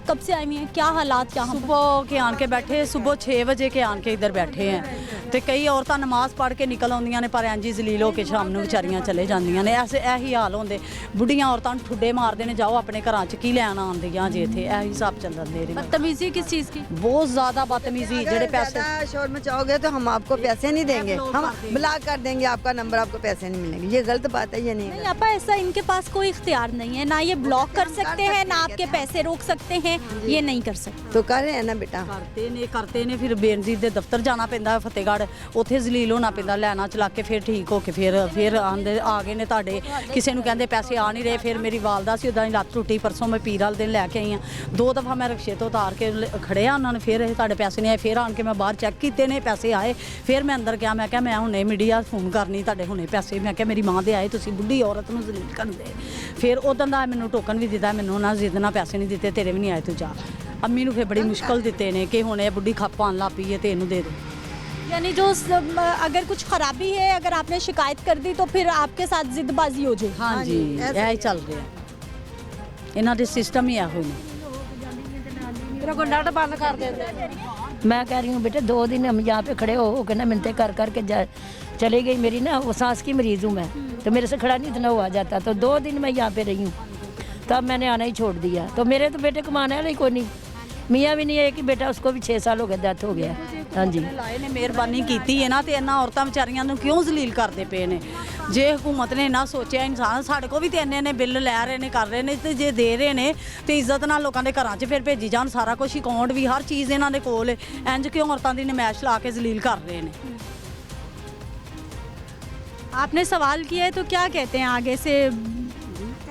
कब से आई हुई हैं, क्या हालात यहाँ? सुबह के आन के बैठे, सुबह 6 बजे के आन के इधर बैठे हैं तो कई औरतां नमाज पढ़ के निकल आउंदियां ने पर इंज ही जलील हो के शाम ਨੂੰ ਵਿਚਾਰੀਆਂ ਚਲੇ ਜਾਂਦੀਆਂ ਨੇ। ऐसे ਇਹੀ ਹਾਲ ਹੁੰਦੇ, ਬੁੱਢੀਆਂ ਔਰਤਾਂ ਨੂੰ ਠੁੱਡੇ ਮਾਰਦੇ ਨੇ, ਜਾਓ ਆਪਣੇ ਘਰਾਂ 'ਚ ਕੀ ਲੈਣ ਆਉਂਦੀਆਂ ਜੇ ਇੱਥੇ। ਇਹੀ ਹਿਸਾਬ ਚੱਲਣ ਦੇ ਰਹੇ। बदतमीजी किस चीज़ की? बहुत ज़्यादा बदतमीजी। जेड़े पैसे शोर मचाओगे तो हम आपको पैसे नहीं देंगे, हम ब्लॉक कर देंगे आपका नंबर, आपको पैसे नहीं मिलेंगे। ये गलत बात है, ये नहीं। आपा ऐसा इनके पास कोई इख्तियार नहीं है, ना ये ब्लॉक कर सकते हैं ना आपके पैसे रोक सकते हैं, ये नहीं कर सकते। तो कर रहे हैं ना बेटा, करते ने फिर बेनज़ीर दे दफ्तर जाना पैंदा फतेहगढ़, ਉੱਥੇ ਜ਼ਲੀਲ ਹੋਣਾ ਪੈਂਦਾ, ਲੈਣਾ ਚਲਾ ਕੇ ਫਿਰ ਠੀਕ ਹੋ ਕੇ ਫਿਰ ਆਂਦੇ ਆ ਗਏ ਨੇ ਤੁਹਾਡੇ। ਕਿਸੇ ਨੂੰ ਕਹਿੰਦੇ ਪੈਸੇ ਆ ਨਹੀਂ ਰਹੇ। ਫਿਰ ਮੇਰੀ ਵਾਲਦਾ ਸੀ ਉੱਦਾਂ ਹੀ ਲੱਤ ਟੁੱਟੀ, ਪਰਸੋਂ ਮੈਂ ਪੀਰ ਵਾਲੇ ਦਿਨ ਲੈ ਕੇ ਆਈ ਹਾਂ। 2 ਦਫਾ ਮੈਂ ਰਿਕਸ਼ੇ ਤੋਂ ਉਤਾਰ ਕੇ ਖੜੇ ਆ ਉਹਨਾਂ ਨੇ, ਫਿਰ ਤੁਹਾਡੇ ਪੈਸੇ ਨਹੀਂ ਆਏ। ਫਿਰ ਆਣ ਕੇ ਮੈਂ ਬਾਹਰ ਚੈੱਕ ਕੀਤੇ ਨੇ, ਪੈਸੇ ਆਏ। ਫਿਰ ਮੈਂ ਅੰਦਰ ਗਿਆ, ਮੈਂ ਕਿਹਾ ਮੈਂ ਹੁਣੇ ਮੀਡੀਆ ਫੋਨ ਕਰਨੀ, ਤੁਹਾਡੇ ਹੁਣੇ ਪੈਸੇ, ਮੈਂ ਕਿਹਾ ਮੇਰੀ ਮਾਂ ਦੇ ਆਏ, ਤੁਸੀਂ ਬੁੱਢੀ ਔਰਤ ਨੂੰ ਜ਼ਲੀਲ ਕਰਦੇ। ਫਿਰ ਉਦੋਂ ਦਾ ਮੈਨੂੰ ਟੋਕਨ ਵੀ ਦਿੱਤਾ, ਮੈਨੂੰ ਨਾ ਜ਼ਿੱਦ ਨਾਲ ਪੈਸੇ ਨਹੀਂ ਦਿੱਤੇ, ਤੇਰੇ ਵੀ ਨਹੀਂ ਆਏ, ਤੂੰ ਜਾ। ਅੰਮੀ ਨੂੰ ਫਿਰ ਬੜੀ ਮੁਸ਼ਕਲ ਦਿੱਤੇ ਨੇ ਕਿ ਹੁਣ ਇਹ ਬੁੱਢੀ ਖੱਪ ਆਉਣ ਲੱਗ ਪਈ ਹੈ ਤੇ ਇਹਨੂੰ ਦੇ ਦੇ। यानी जो अगर कुछ खराबी है, अगर आपने शिकायत कर दी तो फिर आपके साथ जिद्दबाजी हो जाएगी। हाँ जी, यही चल रहा है, इन्हों के सिस्टम ही ਇਹੋ ਨੇ। मेरा को नट बंद कर देते। मैं कह रही हूँ बेटे 2 दिन हम यहाँ पे खड़े हो के ना मिलते कर के चली गई। मेरी ना वो सांस की मरीज़ हूँ मैं, तो मेरे से खड़ा नहीं इतना हुआ जाता। तो 2 दिन मैं यहाँ पे रही हूँ, तब मैंने आना ही छोड़ दिया। तो मेरे तो बेटे कमाने वाले कोई नहीं, मियाँ भी नहीं है कि बेटा उसको भी 6 साल हो गए, डेथ हो गया। हाँ जी, ਲਾਏ ਨੇ ਮਿਹਰਬਾਨੀ ਕੀਤੀ ਹੈ ਨਾ, ਤੇ ਇਹਨਾਂ ਔਰਤਾਂ ਵਿਚਾਰੀਆਂ ਨੂੰ ਕਿਉਂ ਜ਼ਲੀਲ ਕਰਦੇ ਪਏ ਨੇ? ਜੇ ਹਕੂਮਤ ਨੇ ਨਾ ਸੋਚਿਆ, ਇਨਸਾਨ ਸਾਡੇ ਕੋਲ ਵੀ ਤੇ ਇੰਨੇ ਨੇ ਬਿੱਲ ਲੈ ਰਹੇ ਨੇ, ਕਰ ਰਹੇ ਨੇ, ਤੇ ਜੇ ਦੇ ਰਹੇ ਨੇ ਤੇ ਇੱਜ਼ਤ ਨਾਲ ਲੋਕਾਂ ਦੇ ਘਰਾਂ 'ਚ ਫਿਰ ਭੇਜੀ ਜਾਣ। ਸਾਰਾ ਕੁਝ ਅਕਾਊਂਟ ਵੀ ਹਰ ਚੀਜ਼ ਇਹਨਾਂ ਦੇ ਕੋਲ ਹੈ। ਇੰਜ ਕਿਉਂ ਔਰਤਾਂ ਦੀ ਨਮਾਇਸ਼ ਲਾ ਕੇ ਜ਼ਲੀਲ ਕਰ ਰਹੇ ਨੇ? आपने सवाल किया है तो क्या कहते हैं आगे से?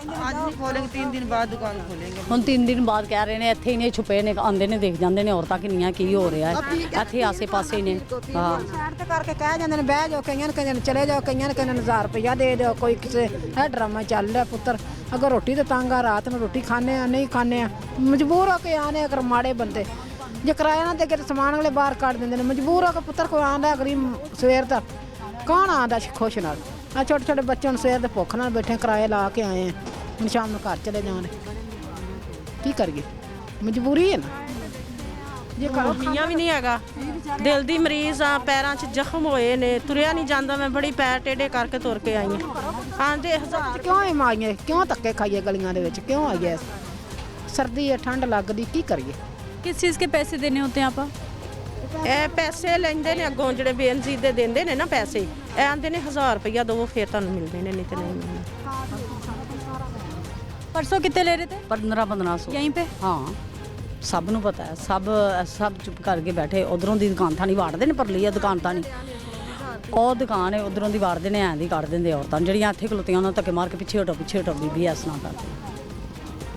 आज नहीं खोलेंगे, 3 दिन बाद दुकान खोलेंगे। ਹੁਣ 3 ਦਿਨ ਬਾਅਦ ਕਹਿ ਰਹੇ ਨੇ, ਇੱਥੇ ਹੀ ਨੇ ਛੁਪੇ ਨੇ, ਆਉਂਦੇ ਨੇ, ਦੇਖ ਜਾਂਦੇ ਨੇ ਔਰਤਾਂ ਕਿੰਨੀਆਂ ਕੀ ਹੋ ਰਿਹਾ ਹੈ ਇੱਥੇ ਆਸੇ ਪਾਸੇ ਹੀ ਨੇ। ਹਾਂ, ਸਾਈਡ ਤੇ ਕਰਕੇ ਕਹਿ ਜਾਂਦੇ ਨੇ ਬਹਿ ਜਾਓ, ਕਈਆਂ ਨੂੰ ਚਲੇ ਜਾਓ, ਕਈਆਂ ਨੂੰ ਕਹਿੰਦੇ 1000 ਰੁਪਇਆ ਦੇ ਦਿਓ। ਕੋਈ ਕਿਸੇ ਇਹ ਡਰਾਮਾ ਚੱਲ ਰਿਹਾ ਪੁੱਤਰ। ਅਗਰ ਰੋਟੀ ਤੇ ਤੰਗ ਆ, ਰਾਤ ਨੂੰ ਰੋਟੀ ਖਾਣੇ ਆ, ਨਹੀਂ ਖਾਣੇ ਆ, ਮਜਬੂਰ ਹੋ ਕੇ ਆਨੇ। ਅਗਰ ਮਾੜੇ ਬੰਦੇ ਜੇ ਕਿਰਾਇਆ ਨਾ ਦੇ ਕੇ ਸਮਾਨ ਵਾਲੇ ਬਾਹਰ ਕੱਢ ਦਿੰਦੇ ਨੇ, ਮਜਬੂਰ ਹੋ ਕੇ ਪੁੱਤਰ ਕੋਈ ਆਂਦਾ ਗਰੀਬ ਸਵੇਰ ਦਾ ਕੌਣ ਆਂਦਾ ਖੁਸ਼ ਨਾਲ। ਆ ਛੋਟੇ ਛੋਟੇ ਬੱਚਿਆਂ ਨੂੰ ਸਵੇਰ ਦੇ ਭੁੱਖ ਨਾਲ ਬੈਠੇ, ਕਿਰਾਏ ਲਾ ਕੇ ਆਏ ਆ, ਹੁਣ ਸ਼ਾਮ ਨੂੰ ਘਰ ਚਲੇ ਜਾਣ। ਕੀ ਕਰੀਏ, ਮਜਬੂਰੀ ਹੈ ਨਾ। ਜੇ ਮੀਆਂ ਵੀ ਨਹੀਂ ਹੈਗਾ, ਦਿਲ ਦੀ ਮਰੀਜ਼ ਆ, ਪੈਰਾਂ 'ਚ ਜ਼ਖਮ ਹੋਏ ਨੇ, ਤੁਰਿਆ ਨਹੀਂ ਜਾਂਦਾ। ਮੈਂ ਬੜੀ ਪੈਰ ਟੇਢੇ ਕਰਕੇ ਤੁਰ ਕੇ ਆਈ ਹਾਂ। ਆਂਦੇ 1000 ਕਿਉਂ ਇਹ ਮਾਈਏ, ਕਿਉਂ ਧੱਕੇ ਖਾਈਏ ਗਲੀਆਂ ਦੇ ਵਿੱਚ, ਕਿਉਂ ਆਈਏ? ਸਰਦੀ ਹੈ, ਠੰਡ ਲੱਗਦੀ, ਕੀ ਕਰੀਏ? किस चीज़ के पैसे देने होते हैं आप? ਇਹ ਪੈਸੇ ਲੈਂਦੇ ਨੇ ਅੱਗੋਂ, ਜਿਹੜੇ ਬੇਨਜ਼ੀਰ ਦੇ ਦਿੰਦੇ ਨੇ ਨਾ ਪੈਸੇ, ਇਹ ਆਂਦੇ ਨੇ 1000 ਰੁਪਇਆ ਦਵੋ ਫਿਰ ਤੁਹਾਨੂੰ ਮਿਲਦੇ ਨੇ, ਨਹੀਂ ਤੇ ਨਹੀਂ ਮਿਲਦੇ। परसों कितने ले रहे थे? 1500 यहीं पे? हाँ, सब ਨੂੰ ਪਤਾ ਹੈ, ਸਭ ਚੁੱਪ ਕਰਕੇ ਬੈਠੇ। ਉਧਰੋਂ ਦੀ ਦੁਕਾਨ ਥਾਣੀ ਵਾੜਦੇ ਨੇ, ਪਰਲੀ ਆ ਦੁਕਾਨ ਥਾਣੀ, ਉਹ ਦੁਕਾਨ ਹੈ, ਉਧਰੋਂ ਦੀ ਵਾੜਦੇ ਨੇ, ਐਂ ਦੀ ਕੱਢ ਦਿੰਦੇ ਔਰਤਾਂ ਜਿਹੜੀਆਂ ਇੱਥੇ ਖਲੋਤੀਆਂ, ਉਹਨਾਂ ਧੱਕੇ ਮਾਰ ਕੇ ਪਿੱਛੇ ਹਟੋ ਬੀਬੀ ਇਸ ਤਰ੍ਹਾਂ ਕਰਦੇ।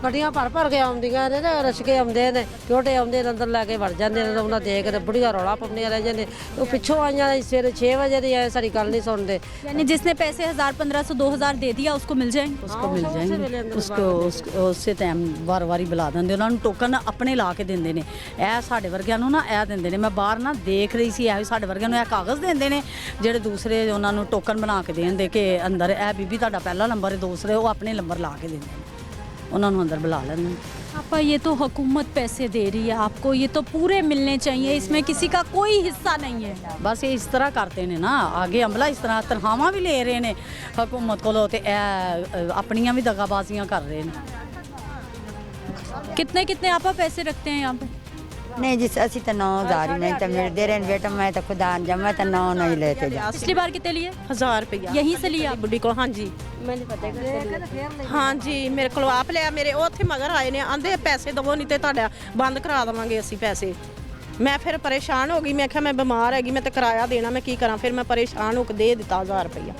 ਗੱਡੀਆਂ ਭਰ ਕੇ ਆਉਂਦੀਆਂ ਨੇ ਤੇ ਰਸਕੇ ਆਉਂਦੇ ਨੇ, ਛੋਟੇ ਆਉਂਦੇ ਨੇ, ਅੰਦਰ ਲੈ ਕੇ ਵੜ ਜਾਂਦੇ ਨੇ। ਉਹਨਾਂ ਦੇਖ ਕੇ ਬੁੜੀਆਂ ਰੌਲਾ ਪਾਉਂਦੀਆਂ ਰਹਿ ਜਾਂਦੇ। ਉਹ ਪਿੱਛੋਂ ਆਈਆਂ ਸਵੇਰੇ 6 ਵਜੇ ਦੀ ਆਏ, ਸਾਡੀ ਗੱਲ ਨਹੀਂ ਸੁਣਦੇ। यानी जिसने पैसे 1000, 1500, 2000 दे दिया उसको मिल जाएंगे? उसको मिल जाएंगे, उसको ਉਸੇ ਟਾਈਮ ਵਾਰੀ ਬੁਲਾ ਦਿੰਦੇ। ਉਹਨਾਂ ਨੂੰ ਟੋਕਨ ਆਪਣੇ ਲਾ ਕੇ ਦਿੰਦੇ ਨੇ। ਇਹ ਸਾਡੇ ਵਰਗਿਆਂ ਨੂੰ ਨਾ ਇਹ ਦਿੰਦੇ ਨੇ। ਮੈਂ ਬਾਹਰ ਨਾ ਦੇਖ ਰਹੀ ਸੀ, ਇਹ ਸਾਡੇ ਵਰਗਿਆਂ ਨੂੰ ਇਹ ਕਾਗਜ਼ ਦਿੰਦੇ ਨੇ, ਜਿਹੜੇ ਦੂਸਰੇ ਉਹਨਾਂ ਨੂੰ ਟੋਕਨ ਬਣਾ ਕੇ ਦੇਣ ਦੇ ਕਿ ਅੰਦਰ ਇਹ ਬੀਬੀ ਤੁਹਾਡਾ ਪਹਿਲਾ ਨੰਬਰ ਹੈ, ਦੂਸਰੇ ਉਹ ਆਪਣੇ ਨੰਬਰ ਲਾ ਕੇ ਦਿੰਦੇ ਨੇ, ਉਹਨਾਂ ਨੂੰ ਅੰਦਰ बुला लेते हैं। आपा ये तो हुकूमत पैसे दे रही है आपको, ये तो पूरे मिलने चाहिए, इसमें किसी का कोई हिस्सा नहीं है। बस ये इस तरह करते हैं ना, आगे अमला इस तरह तनख्वाहां भी ले रहे हैं हुकूमत को, अपनियां भी दगाबाजियां कर रहे हैं। कितने आपा पैसे रखते हैं यहाँ पे? नहीं जी ਅਸੀਂ ਤਾਂ 9000 ਹੀ ਮੈਂ ਤਾਂ ਮਿਲਦੇ ਰਹੇ बेटा मैं तो खुदा जब मैं तो 9 नहीं लेते जा पिछली बार कितने लिए? 1000 रुपया यहीं से लिया? ਬੁੱਢੀ ਕੋਲ ਹਾਂਜੀ ਹਾਂਜੀ ਮੇਰੇ ਕੋਲ ਆਪ ਲਿਆ ਮੇਰੇ ਉਹ ਉੱਥੇ ਮਗਰ ਆਏ ਨੇ ਆਂਦੇ ਪੈਸੇ ਦਵੋ ਨਹੀਂ ਤੇ ਤੁਹਾਡਾ ਬੰਦ ਕਰਾ ਦੇਵਾਂਗੇ ਅਸੀਂ ਪੈਸੇ ਮੈਂ ਫਿਰ ਪਰੇਸ਼ਾਨ ਹੋ ਗਈ ਮੈਂ ਕਿਹਾ ਮੈਂ ਬਿਮਾਰ ਹੈਗੀ ਮੈਂ ਤੇ ਕਿਰਾਇਆ ਦੇਣਾ ਮੈਂ ਕੀ ਕਰਾਂ ਫਿਰ ਮੈਂ ਪਰੇਸ਼ਾਨ ਹੋ ਕੇ ਦੇ ਦਿੱਤਾ 1000 ਰੁਪਇਆ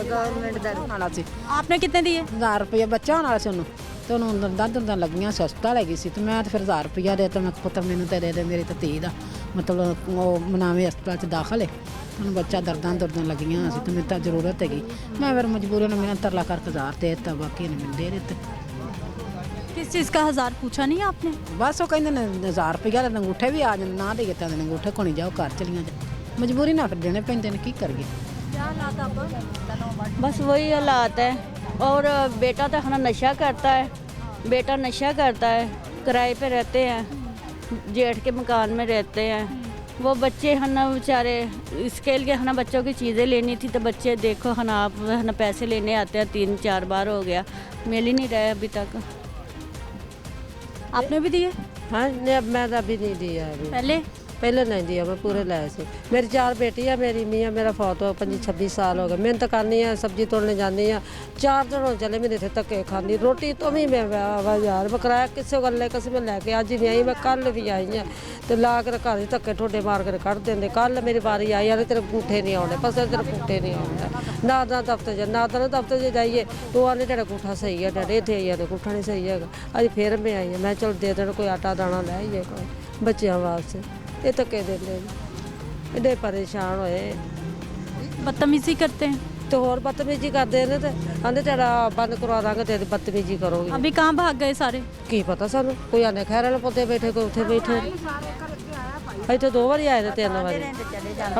गवर्नमेंट ਦਾ ਵਾਲਾ ਸੀ आपने कितने दिए? 1000 ਰੁਪਇਆ ਬੱਚਾ ਹੋਣ ਵਾਲਾ ਸੀ ਉਹਨੂੰ ਤੇ ਉਹਨੂੰ ਦੰਦਾਂ ਲੱਗੀਆਂ ਸਸਤਾ ਲੱਗੀ ਸੀ ਤੇ ਮੈਂ ਤਾਂ ਫਿਰ 1000 ਰੁਪਇਆ ਦੇ ਤਾ ਮੈਂ ਪੁੱਤ ਮੈਨੂੰ ਤੇ ਦੇ ਦੇ ਮੇਰੀ ਤਾਂ ਧੀ ਦਾ ਮਤਲਬ ਉਹ ਮਨਾਵੇ ਹਸਪਤਾਲ 'ਚ ਦਾਖਲ ਹੈ ਉਹਨੂੰ ਬੱਚਾ ਦਰਦਾਂ ਲੱਗੀਆਂ ਸੀ ਤੇ ਮੈਨੂੰ ਤਾਂ ਜ਼ਰੂਰਤ ਹੈਗੀ ਮੈਂ ਫਿਰ ਮਜਬੂਰੀ ਨਾਲ ਮੈਨੂੰ ਤਰਲਾ ਕਰਕੇ 1000 ਦੇ ਦਿੱਤਾ ਬਾਕੀ ਨੇ ਮੈਨੂੰ ਦੇ ਦਿੱਤੇ किस चीज़ का 1000 पूछा नहीं आपने? ਬਸ ਉਹ ਕਹਿੰਦੇ ਨੇ 1000 ਰੁਪਇਆ ਦੇ ਅੰਗੂਠੇ ਵੀ ਆ ਜਾਂਦੇ ਨਾ ਦੇ ਤਾਂ ਅੰਗੂਠੇ ਕੋਣੀ ਜਾਓ ਘਰ ਚਲੀਆਂ ਜਾ ਮਜਬੂਰੀ ਨਾਲ ਫਿਰ ਦੇਣੇ ਪੈਂਦੇ ਨੇ ਕੀ ਕਰੀਏ क्या हालात आपका? बस वही हालात है और बेटा तो खाना नशा करता है बेटा नशा करता है किराए पे रहते हैं जेठ के मकान में रहते हैं वो बच्चे है ना बेचारे इसके लिए है ना बच्चों की चीज़ें लेनी थी तो बच्चे देखो है ना आप है ना पैसे लेने आते हैं 3-4 बार हो गया मिल ही नहीं रहे अभी तक आपने भी दिए? हाँ नहीं मैं तो अभी नहीं दिया अभी पहले नहीं दिया मैं पूरे लाए से मेरी 4 बेटी है मेरी मियाँ मेरा फौत हो 25-26 साल हो गए मेहनत करनी है सब्जी तोड़ने जानी है 4 दिन हो चले मैंने इतने धक्के खानी रोटी तो भी मैं यार मैं कराया किसी गल किसी में लैके अज भी आई मैं कल भी आई हाँ तो ला के घर धक्के ठोडे मार कर कढ़ देंगे कल मेरी बारी आई यार तेरे अंगूठे नहीं आने बस तेरे अंगूठे नहीं आने ना दफ्तर च जाइए तो आने तेरा अंगूठा सही है डैडी इतने आई जाते अंगूठा नहीं सही है अज फिर मैं आई मैं चल दे देना कोई आटा दाना लै आइए कोई बच्चों वास्ते ये धक्के देंगे एडे परेशान होए बदतमीजी करते हैं तो और बदतमीजी करते हैं तो आंदे तेरा बंद करवा देंगे तेरी बदतमीजी करोगे अभी कहाँ भाग गए सारे? की पता सानू कोई आने खैर वाले पोते बैठे कोई उठे बैठे इतने 2 बारी आए थे 3 बारी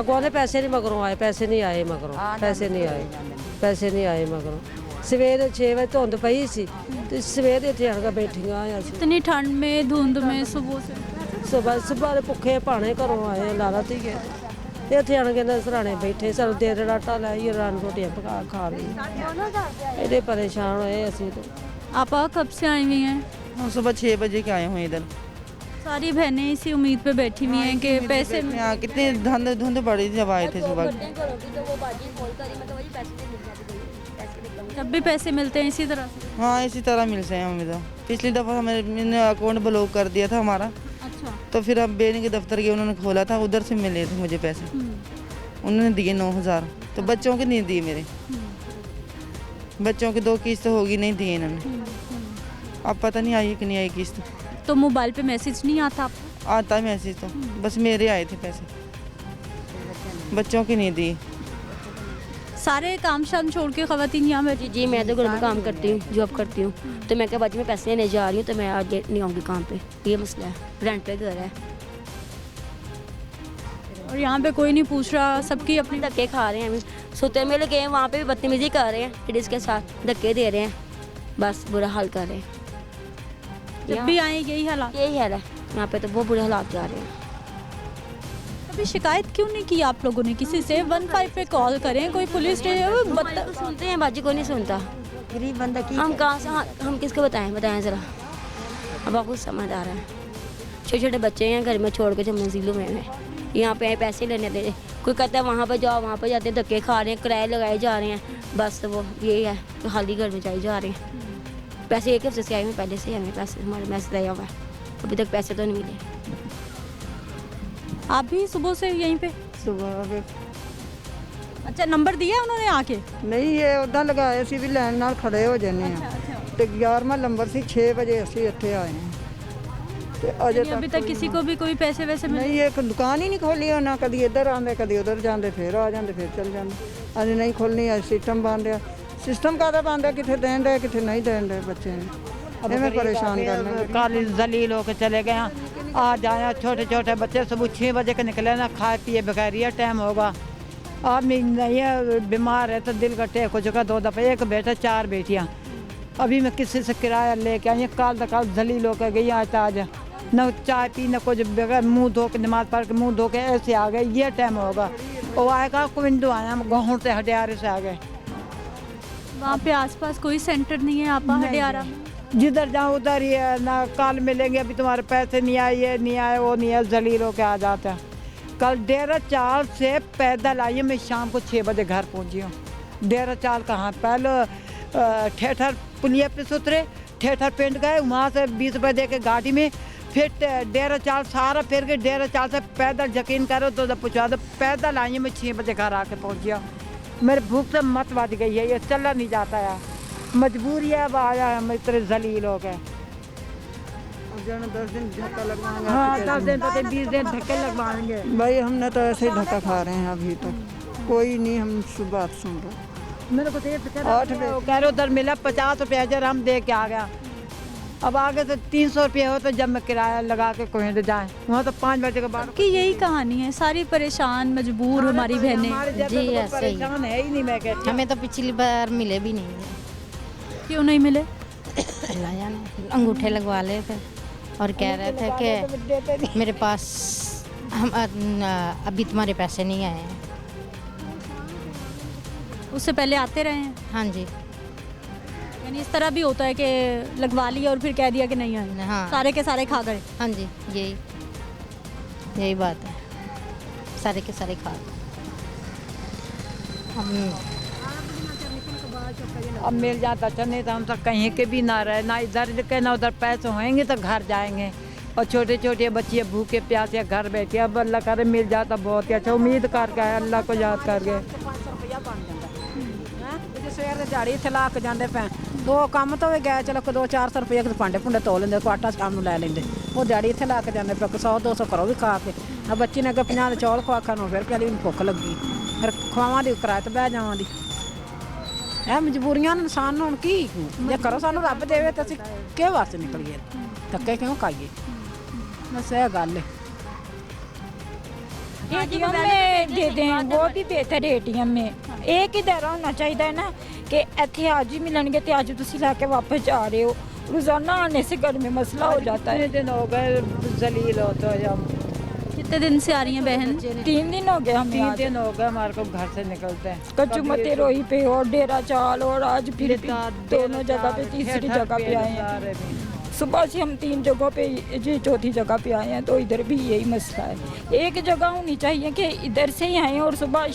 अगों ने पैसे नहीं मगरों आए पैसे नहीं आए मगरों सवेरे 6 बजे धुंध पई सी ते सवेरे इतने आण के बैठियां आया इतनी ठंड में धुंध में सुबह से सुबह भुखे भाने घरों आए लाला धीए इतने आण के सराने बैठे सानू देर आटा लाइए रान रोटियां पका खा ली एडे परेशान होए असी तो आप कब से आई हुई हैं? हम सुबह 6 बजे के आए हुए इधर सारी बहनें इसी उम्मीद पे बैठी हुई हैं कि पैसे यहाँ कितनी धुंध पड़ी जब आए थे सुबह जब भी पैसे मिलते हैं इसी तरह? हाँ इसी तरह मिलते हैं हमें तो पिछली दफ़ा मैंने अकाउंट ब्लॉक कर दिया था हमारा अच्छा तो फिर अब बेन के दफ्तर के उन्होंने खोला था उधर से मिले थे मुझे पैसे उन्होंने दिए 9000 तो बच्चों के नहीं दिए मेरे बच्चों की 2 किस्त होगी नहीं दिए इन्होंने अब पता नहीं आई कि नहीं आई किस्त तो मोबाइल पे मैसेज नहीं आता आपको? आता है मैसेज तो बस मेरे आए थे पैसे बच्चों के नहीं दिए सारे काम शाम छोड़ के खवातीन यहाँ बैठी? जी मैं तो घर में काम करती हूँ जॉब करती हूँ तो मैं क्या बाद में पैसे लेने जा रही हूँ तो मैं आज नहीं आऊँगी काम पे ये मसला है रेंट पे घर है और यहाँ पे कोई नहीं पूछ रहा सबकी अपनी धक्के खा रहे हैं हम सोते में लगे हैं वहाँ पे भी बदतमीजी कर रहे हैं लेडीज़ के साथ धक्के दे रहे हैं बस बुरा हाल कर रहे हैं जब भी आए यही हालात? यही हाल है यहाँ पे तो बहुत बुरे हालात जा रहे हैं अभी शिकायत क्यों नहीं की आप लोगों ने किसी से? 15 पे कॉल करें कोई पुलिस स्टेशन सुनते हैं बाजी कोई नहीं सुनता गरीब बंदा की हम कहाँ से हम किसको बताएं ज़रा अब आपको समझ आ रहा है छोटे छोटे बच्चे हैं घर में छोड़ के जो मंजिलों में हैं यहाँ पे पैसे लेने दे कोई कहता है वहाँ पर जाओ वहाँ पर जाते हैं धक्के खा रहे हैं किराए लगाए जा रहे हैं बस वो यही है तो खाली घर में जाए जा रहे हैं पैसे 1 हफ्ते से आए हुए पहले से हमें पैसे हमारे मैसेज आया हुआ है अभी तक पैसे तो नहीं मिले आप भी सुबह से यहीं पे? सुबह अच्छा नंबर दिया उन्होंने आके? नहीं ये उदा लगाए सी भी लाइन नाल खड़े हो जाने ते 11वां नंबर सी 6 बजे ਅਸੀਂ ਇੱਥੇ आए हैं ਤੇ अभी तक किसी को भी कोई पैसे वैसे मिले? नहीं एक दुकान ही नहीं खोली ਉਹਨਾਂ ਕਦੀ ਇੱਧਰ ਆਉਂਦੇ ਕਦੀ ਉਧਰ ਜਾਂਦੇ ਫਿਰ ਆ ਜਾਂਦੇ ਫਿਰ ਚੱਲ ਜਾਂਦੇ ਅੱਜ ਨਹੀਂ ਖੋਲਣੀ ਅੱਜ ਸਿਸਟਮ ਬੰਦ ਆ ਸਿਸਟਮ ਕਾਹਦਾ ਬੰਦ ਆ ਕਿੱਥੇ ਦੇਣ ਦੇ ਕਿੱਥੇ ਨਹੀਂ ਦੇਣ ਦੇ ਬੱਚੇ ਨੇ ਐਵੇਂ ਪਰੇਸ਼ਾਨ ਕਰਨੇ काली जलील होकर चले गए हैं आज आए छोटे छोटे बच्चे सुबह 6 बजे के निकले ना खाए पिए बगैर ये टाइम होगा आप नहीं है बीमार है तो दिल का टेक हो चुका 2 दफ़े 1 बेटा 4 बेटियाँ अभी मैं किसी से किराया लेके आई कल जलील होकर गई आज न चाय पी न कुछ बगैर मुँह धो के नमाज पढ़ के मुँह धो के ऐसे आ गए ये टाइम होगा वो आएगा विंडो आया गाँव से हटियारे से आ गए वहाँ पे आसपास कोई सेंटर नहीं है आप हटियारा? जिधर जाओ उधर ही है ना, कल मिलेंगे अभी तुम्हारे पैसे नहीं आए, ये नहीं आए, वो नहीं आए, जलील होके आ जाता है। कल डेरा चाल से पैदल आई हूँ, मैं शाम को 6 बजे घर पहुँची हूँ। डेरा चाल कहाँ, पहले ठेठर पुलिया पे उतरे, ठेठर पिंड गए, वहाँ से 20 रुपये दे के गाड़ी में, फिर डेरा चाल सारा फिर के डेरा चाल से पैदल यकीन करो तो पहुँचा दो। पैदल आई हूँ मैं 6 बजे घर आके पहुँच गया। मेरे भूख से मत बढ़ गई है, ये चला नहीं जाता है, मजबूरी है। अब आया है, हम इतने जलील हो गए। 10 दिन धक्का लगवाएंगे। हाँ 10 दिन पता 20 दिन धक्के लगवाएंगे। भाई हमने तो ऐसे ही धक्का खा रहे हैं अभी तक, कोई नहीं हम सुबह सुन रहे। मेरे को कह रहे उधर मिला 50 रुपये जर हम दे के आ गया। अब आगे से 300 रुपये हो तो जब मैं किराया लगा के कोई जाए, वहाँ तो 5 बजे के बाद कि यही कहानी है, सारी परेशान मजबूर हमारी बहनें। जी ऐसे ही है ही नहीं। मैं कहती हमें तो पिछली बार मिले भी नहीं है। क्यों नहीं मिले? अंगूठे लगवा ले थे और कह रहे थे कि मेरे पास हम अभी तुम्हारे पैसे नहीं आए हैं। उससे पहले आते रहे हैं? हाँ जी। यानी इस तरह भी होता है कि लगवा लिया और फिर कह दिया कि नहीं आए? हाँ। सारे के सारे खा गए? हाँ जी, यही बात है, सारे के सारे खा गए। अब मिल जाता अच्छा, नहीं तो हम सब कहीं के भी ना रहे, ना इधर के ना उधर। पैसे होंगे तो घर जाएंगे, और छोटे छोटे बच्चे भूखे प्यासे घर बैठे। अब अल्लाह करे मिल जाता बहुत ही अच्छा, उम्मीद करके आए, अल्लाह को याद करके। सवेर ਦੇ ਦਿਹਾੜੀ ਇੱਥੇ ਲਾ ਕੇ ਜਾਂਦੇ ਪਏ, 2 ਕੰਮ ਤੋਂ ਵੀ ਗਏ, ਚਲੋ 2-400 ਰੁਪਏ ਦੇ ਭਾਂਡੇ ਭੁੰਡੇ ਧੋ ਲੈਂਦੇ, ਕੋ ਆਟਾ ਸ਼ਾਮ ਨੂੰ ਲੈ ਲੈਂਦੇ। ਉਹ ਦਿਹਾੜੀ ਇੱਥੇ ਲਾ ਕੇ ਜਾਂਦੇ ਪਏ, 100-200 ਘਰੋਂ ਵੀ ਖਾ ਕੇ। ਆ ਬੱਚੀ ਨੇ ਅੱਗੇ 50 ਦੇ ਚੌਲ ਖਵਾ ਖਾਣੋਂ, ਫਿਰ ਕਹਿੰਦੀ ਮੈਨੂੰ ਭੁੱਖ ਲੱਗੀ, ਫਿਰ ਖਵਾਵਾਂ ਦੀ ਕਿਰਾਏ ਤੇ ਬਹਿ ਜਾਵਾਂ ਦੀ। ਇਹ ਮਜਬੂਰੀਆਂ ਨੇ ਇਨਸਾਨ ਨੂੰ ਹੁਣ ਕੀ, ਜੇ ਕਰੋ ਸਾਨੂੰ ਰੱਬ ਦੇਵੇ ਤਾਂ ਅਸੀਂ ਕਿਹ ਵਾਸਤੇ ਨਿਕਲੀਏ, ਧੱਕੇ ਕਿਉਂ ਖਾਈਏ, ਬਸ ਇਹ ਗੱਲ ਹੈ। एटीएम में दे दें, वो भी बेहतर है। एटीएम में एक ही दर होना चाहिए ना कि इतने आज ही मिलेंगे तो आज तुम लैके वापस जा रहे हो, रोजाना आने से घर में मसला हो जाता है। दिन हो गए जलील हो तो हम। कितने दिन से आ रही हैं बहन? 3 दिन हो गए, हम 3 दिन हो गए हमारे को घर से निकलते हैं। कच्चू मते रोही पे और डेरा चाल, और आज फिर दोनों जगह पे, तीसरी जगह पे आए हैं। सुबह से हम 3 जगहों पे, ये 4थी जगह पे आए हैं, तो इधर भी यही मसला है। एक जगह होनी चाहिए कि इधर से ही आए और सुबह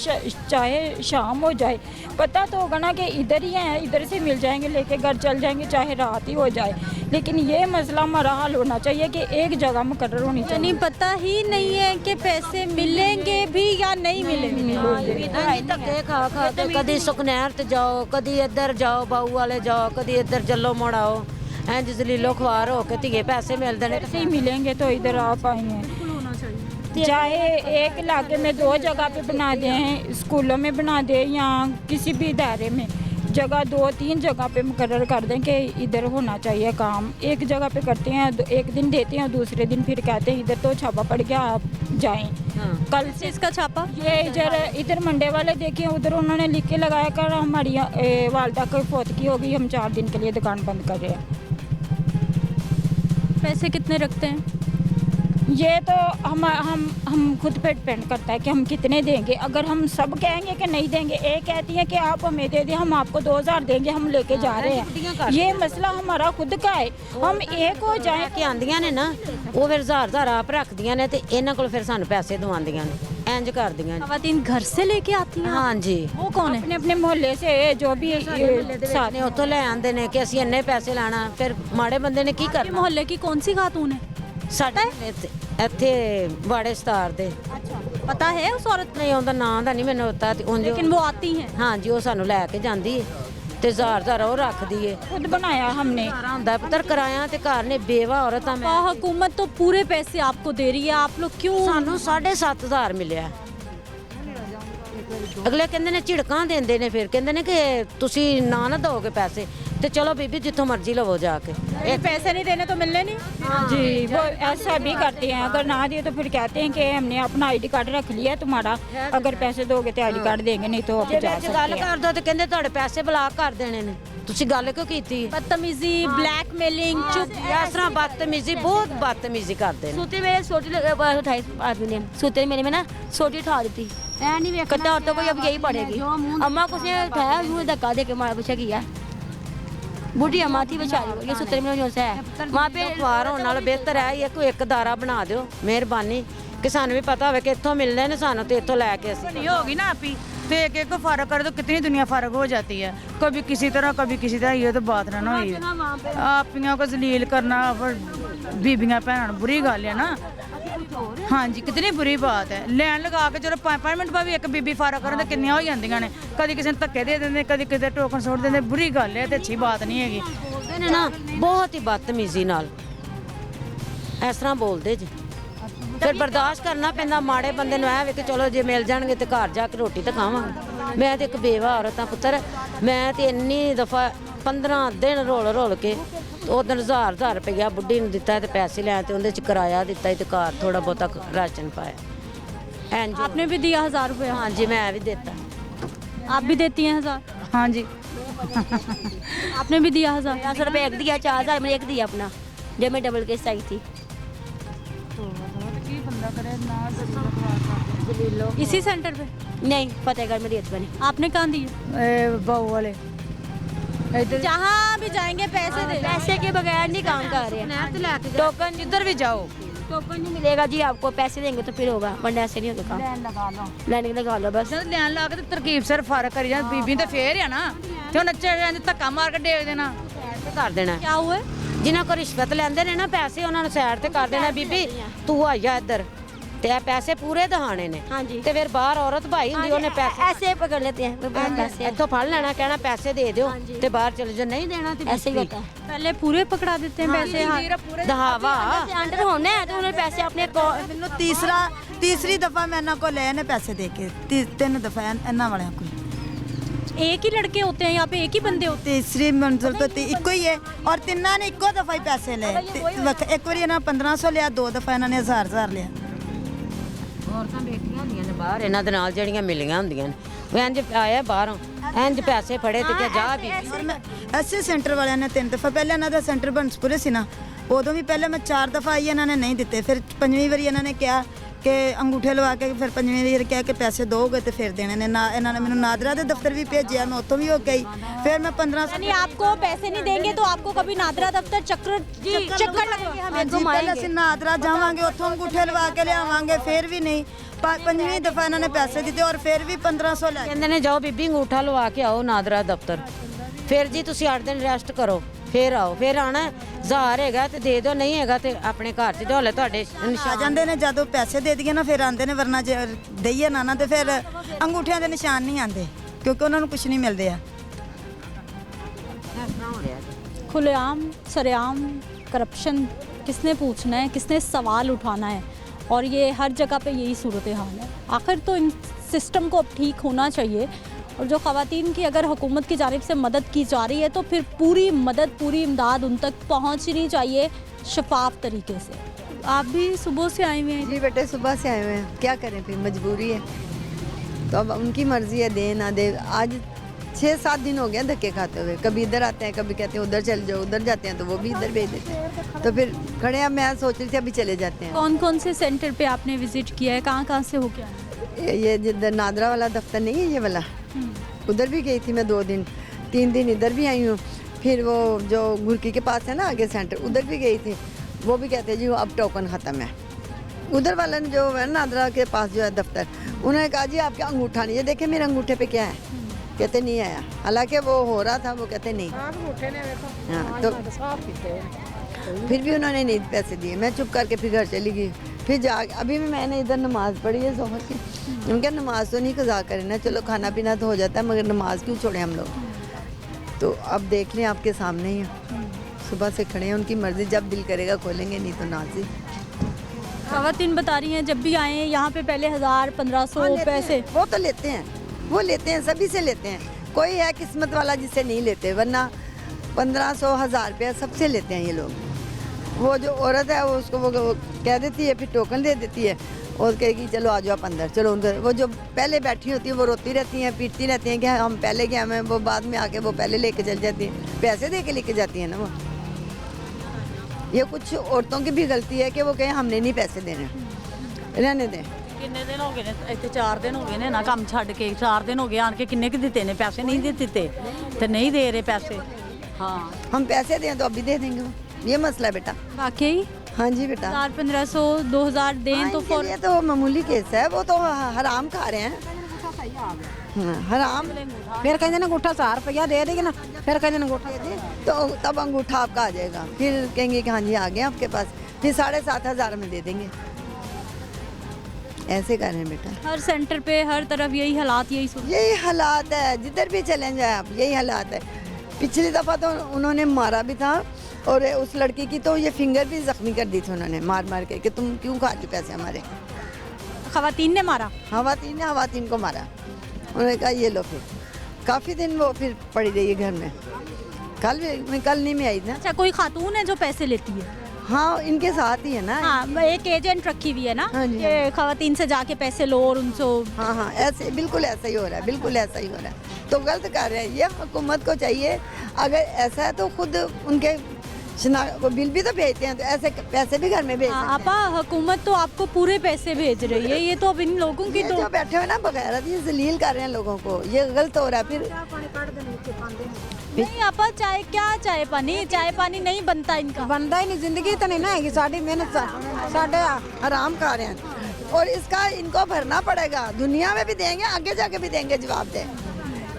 चाहे शाम हो जाए, पता तो होगा ना कि इधर ही हैं, इधर से मिल जाएंगे, लेके घर चल जाएंगे, चाहे रात ही हो जाए। लेकिन ये मसला हमारा हल होना चाहिए कि एक जगह मुकर्रर होनी चाहिए। नहीं, पता ही नहीं है कि पैसे मिलेंगे भी या नहीं मिलेंगे। धक्के खा खा के कदी सुखनैर ते जाओ, कदी इधर जाओ, बाऊ वाले जाओ, कदी इधर जल्लो मोड़ आओ, इंज जलीलो खुआर हो के धीए पैसे मिलते हैं। ऐसे ही मिलेंगे तो इधर आ पाएंगे। चाहे एक इलाके में 2 जगह पे बना दें, स्कूलों में बना दें, या किसी भी इदारे में जगह 2-3 जगह पे मुकर्रर कर दें कि इधर होना चाहिए काम। एक जगह पे करते हैं, एक दिन देते हैं, दूसरे दिन फिर कहते हैं इधर तो छापा पड़ गया, आप जाएं। कल से इसका छापा ये इधर मंडे वाले देखिए, उधर उन्होंने लिख के लगाया कर हमारी वालदा की फौतगी हो गई, हम 4 दिन के लिए दुकान बंद कर रहे हैं। पैसे कितने रखते हैं? ये तो हम खुद पे डिपेंड करता है कि हम कितने देंगे। अगर हम सब कहेंगे कि नहीं देंगे, एक कहती है कि आप हमें दे दें, हम आपको 2000 देंगे, हम लेके जा रहे हैं, ये मसला हमारा खुद का है। हम एक हो जाए कि आंदियां ने ना, वो फिर 1000 आप रखदियां ने ते इन्हां कोल फिर सानू पैसे दवांदियां ने, इंज करदियां। खवातीन घर से लेके आती हैं? हाँ जी। वो कौन है? अपने अपने मोहल्ले से जो भी साथ ने उत्थों ले आंदे ने कि असीं इन्ने पैसे लाना, फिर माड़े बंदे ने की करना। मोहल्ले की कौन सी खातून है? साडे ਇੱਥੇ ਬਾੜੇ ਸਤਾਰ ਦੇ। अच्छा, पता है उस औरत? नहीं, ਉਹਦਾ ਨਾਂ ਦਾ ਨਹੀਂ ਮੈਨੂੰ ਪਤਾ। लेकिन वो आती हैं? हाँ जी, वो सानू ਲੈ ਕੇ ਜਾਂਦੀ ਹੈ ਤੇ 1000 ਉਹ ਰੱਖਦੀ ਹੈ। खुद बनाया हमने। ਹੁੰਦਾ ਪੁੱਤਰ ਕਿਰਾਇਆ ਤੇ ਘਰ ਨੇ ਬੇਵਾ ਔਰਤਾਂ ਮੈਂ। हुकूमत तो पूरे पैसे आपको दे रही है, आप लोग क्यों? ਸਾਨੂੰ 7500 ਮਿਲਿਆ। ਅਗਲੇ ਕਹਿੰਦੇ ਨੇ ਝਿੜਕਾਂ ਦਿੰਦੇ ਨੇ, ਫਿਰ ਕਹਿੰਦੇ ਨੇ ਕਿ ਤੁਸੀਂ ਨਾ ਦੋਗੇ ਪੈਸੇ तो चलो बीबी जितों मर्जी लवो जाके। पैसे नहीं देने तो मिलने नहीं। जी, वो ऐसा भी करते हैं, अगर ना दिए तो फिर कहते हैं कि हमने अपना ID कार्ड रख लिया तुम्हारा, अगर पैसे दोगे तो ID कार्ड देंगे, नहीं तो आप जा सकते हैं। गल कर दो तो कहंदे तुहाडे पैसे ब्लॉक कर देने ने, तुसी गल क्यों कीती? बदतमीजी, ब्लैकमेलिंग, चुप, इस तरह बदतमीजी, बहुत बदतमीजी करते हैं। सूते मेरे सोटी 28 आदमी ने सूते मेरे में ना सोटी उठा दी थी। कहता औरतों को अब यही पड़ेगी। अम्मा को उसने उठाया, यूँ धक्का दे के मारा, पूछा किया ਬੁੱਢੀ ਮਾਤੀ ਵਿਚਾਰੀ ਇਹ ਸੁੱਤਰ ਮੈਨੂੰ ਜੋ ਹੈ ਮਾਂ पे ਅਖਬਾਰ ਹੋਣ ਨਾਲ ਬਿਹਤਰ ਹੈ ਇਹ ਕੋਈ ਇੱਕ ਦਾਰਾ ਬਣਾ ਦਿਓ ਮਿਹਰਬਾਨੀ ਕਿ ਸਾਨੂੰ ਵੀ ਪਤਾ ਹੋਵੇ ਕਿ ਇੱਥੋਂ ਮਿਲਣੇ ਨੇ ਸਾਨੂੰ ਤੇ ਇੱਥੋਂ ਲੈ के ਅਸੀਂ नहीं होगी ना आप ही तो एक एक को फर्क कर दो कितनी दुनिया फर्क हो जाती है कभी किसी तरह ये तो बात ना हुई आप को जलील करना बीबियां भैन बुरी गल है ना। हाँ जी कितनी बुरी बात है लैन लगा के चलो 5 मिनट बाद भी एक बीबी फर्क करें तो कितनी हो जांदियां ने कभी किसी ने धक्के दे देंगे कभी किसी टोकन सुट देंगे बुरी गल है तो अच्छी बात नहीं हैगी बोलते ने ना बहुत ही बदतमीजी नाल इस तरह बोलते जी फिर बर्दाश्त करना पैंदा माड़े बंदे नूं ऐ वे कि चलो जे मिल जाणगे ते घर जाके रोटी तो खावांगे मैं तो एक बेवा औरत हाँ पुत्तर मैं तो इन्नी दफ़ा 15 दिन रोल के उस दिन 1000 रुपया बुढ़ी नूं दिता ते पैसे लिया तो उहदे च किराया दिता ते घर थोड़ा बहुता राशन पाया। आपने भी दिया 1000 रुपये? हाँ जी मैं भी देता। आप भी देती हैं 1000? हाँ जी आपने भी दिया 1000? 10 रुपये एक दिया 4000 मैंने एक दिया अपना जब मैं डबल केस आई थी। इसी सेंटर पे? नहीं फतेहगढ़ में रेत बने। आपने कहाँ दिए? बहू वाले जहाँ भी जाएंगे पैसे दे पैसे के बगैर नहीं काम कर रहे हैं टोकन जिधर भी जाओ टोकन नहीं मिलेगा जी आपको पैसे देंगे तो फिर होगा वरना ऐसे नहीं होगा लैन लगा लो लाइन लगा लो बस लैन ला के तरकीब सिर फर्क करी जा बीबी तो फेर है ना ते हुन धक्का मार के डेग देना कर देना। क्या हुआ? जिन्हों को रिश्वत लेंदे ने ना पैसे उन्होंने साइड ते कर देना बीबी तू आ जा इधर ते पैसे पूरे दहाने ने। हाँ जी ते फिर बाहर औरत भाई हुंदी ओने पैसे ऐसे पकड़ लेते हैं पैसे इत्थों फड़ लेना कहना पैसे दे दियो ते बाहर चले जा नहीं देना ते ऐसे ही होता है पहले पूरे पकड़ा देते हैं पैसे दहावा अंडर होने हैं तो उन्होंने पैसे अपने ਮੈਨੂੰ ਤੀਸਰੀ ਦਫਾ ਮੈਂ ਇਹਨਾਂ ਕੋਲ ਲਏ ਨੇ ਪੈਸੇ ਦੇ ਕੇ 3 ਦਫਾ ਇਹਨਾਂ ਵਾਲਿਆਂ ਕੋਲ। एक ही लड़के होते हैं यहाँ पे एक ही बंदे होते हैं? तीसरी मंजिल तो इको ही है और तिना ने इको दफा ही पैसे ले एक बार इन्होंने 1500 लिया 2 दफा इन्होंने 1000 लिया। औरतां बैठियां होंदियां ने बाहर इन्हां दे नाल ਜਿਹੜੀਆਂ ਮਿਲੀਆਂ ਹੁੰਦੀਆਂ ਨੇ ਉਹ ਇੰਜ ਆਇਆ ਬਾਹਰੋਂ ਇੰਜ ਪੈਸੇ ਫੜੇ ਤੇ ਕਿਹਾ ਜਾ ਵੀ ਐਸੇ ਸੈਂਟਰ ਵਾਲਿਆਂ ਨੇ 3 ਦਫਾ ਪਹਿਲਾਂ ਇਹਨਾਂ ਦਾ ਸੈਂਟਰ ਬੰਸਪੁਰੇ ਸੀ ਨਾ ਉਦੋਂ ਵੀ ਪਹਿਲੇ ਮੈਂ 4 ਦਫਾ ਆਈ ਇਹਨਾਂ ਨੇ ਨਹੀਂ ਦਿੱਤੇ ਫਿਰ 5ਵੀਂ ਵਾਰੀ ਇਹਨਾਂ ਨੇ ਕਿਹਾ ਕਿ ਅੰਗੂਠੇ ਲਵਾ ਕੇ ਫਿਰ 5ਵੀਂ ਵਾਰੀ ਕਿਹਾ ਕਿ ਪੈਸੇ ਦੋਗੇ ਤੇ ਫਿਰ ਦੇਣੇ ਨੇ ਨਾ ਇਹਨਾਂ ਨੇ ਮੈਨੂੰ ਨਾਦਰਾ ਦੇ ਦਫ਼ਤਰ ਵੀ ਭੇਜਿਆ ਮੈਂ ਉੱਥੋਂ ਵੀ ਹੋ ਗਈ फिर मैं 1500 यानी आपको पैसे नहीं देंगे तो आपको कभी नादरा दफ्तर चक्कर लगेंगे हमें ਪਹਿਲਾਂ ਅਸੀਂ ਨਾਦਰਾ ਜਾਵਾਂਗੇ ਉੱਥੋਂ ਅੰਗੂਠੇ ਲਵਾ ਕੇ ਲਿਆਵਾਂਗੇ ਫਿਰ ਵੀ ਨਹੀਂ 5ਵੀਂ ਦਫਾ ਇਹਨਾਂ ਨੇ ਪੈਸੇ ਦਿੱਤੇ ਔਰ ਫਿਰ ਵੀ 1500 ਲੈ ਕਹਿੰਦੇ ਨੇ ਜਾਓ ਬੀਬੀ ਅੰਗੂਠਾ ਲਵਾ ਕੇ ਆਓ ਨਾਦਰਾ ਦਫ਼ਤਰ ਫਿਰ ਜੀ ਤੁਸੀਂ 8 ਦਿਨ ਰੈਸਟ ਕਰੋ ਫਿਰ ਆਓ ਫਿਰ ਆਣਾ 1000 ਹੈਗਾ ਤੇ ਦੇ ਦਿਓ ਨਹੀਂ ਹੈਗਾ ਤੇ ਆਪਣੇ ਘਰ 'ਚ ਢੋਲੇ ਤੁਹਾਡੇ ਆ ਜਾਂਦੇ ਨੇ ਜਦੋਂ ਪੈਸੇ ਦੇ ਦਈਏ ਨਾ ਫਿਰ ਆਂਦੇ ਨੇ ਵਰਨਾ ਜੇ ਦਈਏ ਨਾ ਤੇ ਫਿਰ ਅੰਗੂਠਿਆਂ ਦੇ ਨਿਸ਼ਾਨ ਨਹੀਂ ਆਂਦੇ ਕਿਉਂਕਿ ਉਹਨਾਂ ਨੂੰ ਕੁਝ ਨਹੀਂ ਮਿਲਦੇ ਆ। खुलेआम सरेआम करप्शन किसने पूछना है किसने सवाल उठाना है और ये हर जगह पे यही सूरत हाल है। आखिर तो इन सिस्टम को अब ठीक होना चाहिए और जो ख़वातीन की अगर हुकूमत की जानिब से मदद की जा रही है तो फिर पूरी मदद पूरी इमदाद उन तक पहुँचनी चाहिए शफाफ तरीके से। आप भी सुबह से आए हुए हैं? जी बेटे सुबह से आए हुए हैं, क्या करें फिर मजबूरी है तो अब उनकी मर्ज़ी है दे ना दे। आज 6-7 दिन हो गए धक्के खाते हुए, कभी इधर आते हैं कभी कहते हैं उधर चल जाओ, उधर जाते हैं तो वो भी इधर भेज देते हैं तो फिर खड़े अब मैं सोच रही थी अभी चले जाते हैं। कौन कौन से सेंटर पे आपने विजिट किया है, कहाँ से हो गया? ये जिधर नादरा वाला दफ्तर नहीं है ये वाला, उधर भी गई थी मैं 2 दिन 3 दिन इधर भी आई हूँ। फिर वो जो घुरकी के पास है ना आगे सेंटर उधर भी गई थी, वो भी कहते हैं जी अब टोकन ख़त्म है। उधर वाले ने जो है नादरा के पास जो है दफ्तर, उन्होंने कहा जी आपका अंगूठा नहीं है, देखे मेरे अंगूठे पे क्या है, कहते नहीं आया, हालांकि वो हो रहा था वो कहते नहीं। हाँ तो फिर भी उन्होंने नहीं पैसे दिए, मैं चुप करके फिर घर चली गई। फिर जा अभी भी मैंने इधर नमाज़ पढ़ी है ज़ोहर की, उनका नमाज तो नहीं कज़ा करें ना, चलो खाना पीना तो हो जाता है मगर नमाज क्यों छोड़े हम लोग। तो अब देख लें आपके सामने ही है, सुबह से खड़े हैं, उनकी मर्ज़ी जब दिल करेगा खोलेंगे नहीं तो नाजी। ख़वातीन बता रही हैं जब भी आए यहाँ पे पहले 1000-1500 पैसे वो तो लेते हैं, वो लेते हैं, सभी से लेते हैं, कोई है किस्मत वाला जिससे नहीं लेते, वरना 1500-1000 रुपया सबसे लेते हैं ये लोग। वो जो औरत है वो उसको वो कह देती है, फिर टोकन दे देती है और कहेगी चलो आ जाओ आप अंदर, चलो उनका वो जो पहले बैठी होती है वो रोती रहती हैं, पीटती रहती हैं कि हम पहले क्या हमें, वो बाद में आके वो पहले लेके चल जाती हैं, पैसे दे के लेके जाती हैं ना वो। ये कुछ औरतों की भी गलती है कि वो कहें हमने नहीं पैसे देने, रहने दें। किन्ने दिन हो गए ने इत्थे 4 दिन हो गए ने ना काम छड्ड के 4 दिन हो गए आन के किन्ने के दिते ने पैसे नहीं दिते ते नहीं दे रहे पैसे हाँ हम पैसे दें तो अभी दे देंगे वो, ये मसला है बेटा। वाकई हाँ जी बेटा, 1500 2000 दें तो ये तो मामूली केस है, वो तो हराम खा रहे हैं। हराम फिर कहते ना अंगूठा 1000 रुपया दे देगी ना, फिर कहते अंगूठा दे, तो तब अंगूठा आपका आ जाएगा, फिर कहेंगे कि हाँ जी आ गया आपके पास, फिर 7500 में दे देंगे। ऐसे कर रहे हैं बेटा, हर सेंटर पे हर तरफ यही हालात, यही हालात है, जिधर भी चले जाए आप यही हालात है। पिछली दफ़ा तो उन्होंने मारा भी था, और उस लड़की की तो ये फिंगर भी जख्मी कर दी थी उन्होंने, मार मार के कि तुम क्यों खाते पैसे हमारे। खवातीन ने मारा, खवातीन को मारा। उन्होंने कहा ये लो, फिर काफ़ी दिन वो फिर पड़ी रही है घर में। कल नहीं मैं आई ना। अच्छा, कोई खातून है जो पैसे लेती है? हाँ, इनके साथ ही है ना। हाँ, एक एजेंट रखी हुई है ना। हाँ जी, ये खवातीन से जाके पैसे लो और उनसे। हाँ, ऐसे बिल्कुल ऐसा ही हो रहा है, बिल्कुल ऐसा ही हो रहा है। तो गलत कर रहे हैं ये, हुकूमत को चाहिए अगर ऐसा है तो खुद उनके वो बिल भी तो भेजते हैं, तो ऐसे पैसे भी घर में भेज सकते हैं। आपा, हुकूमत तो आपको पूरे पैसे भेज रही है, ये तो अब इन लोगों की तो जो बैठे हुए ना बगैर ये जलील कर रहे हैं लोगों को, ये गलत हो रहा है। फिर नहीं आपा, चाय पानी नहीं बनता, इनका बनता ही नहीं, जिंदगी तो नहीं ना है, साड़ी मेहनत साढ़े आराम खा रहे हैं, और इसका इनको भरना पड़ेगा। दुनिया में भी देंगे, आगे जाके भी देंगे जवाब दे,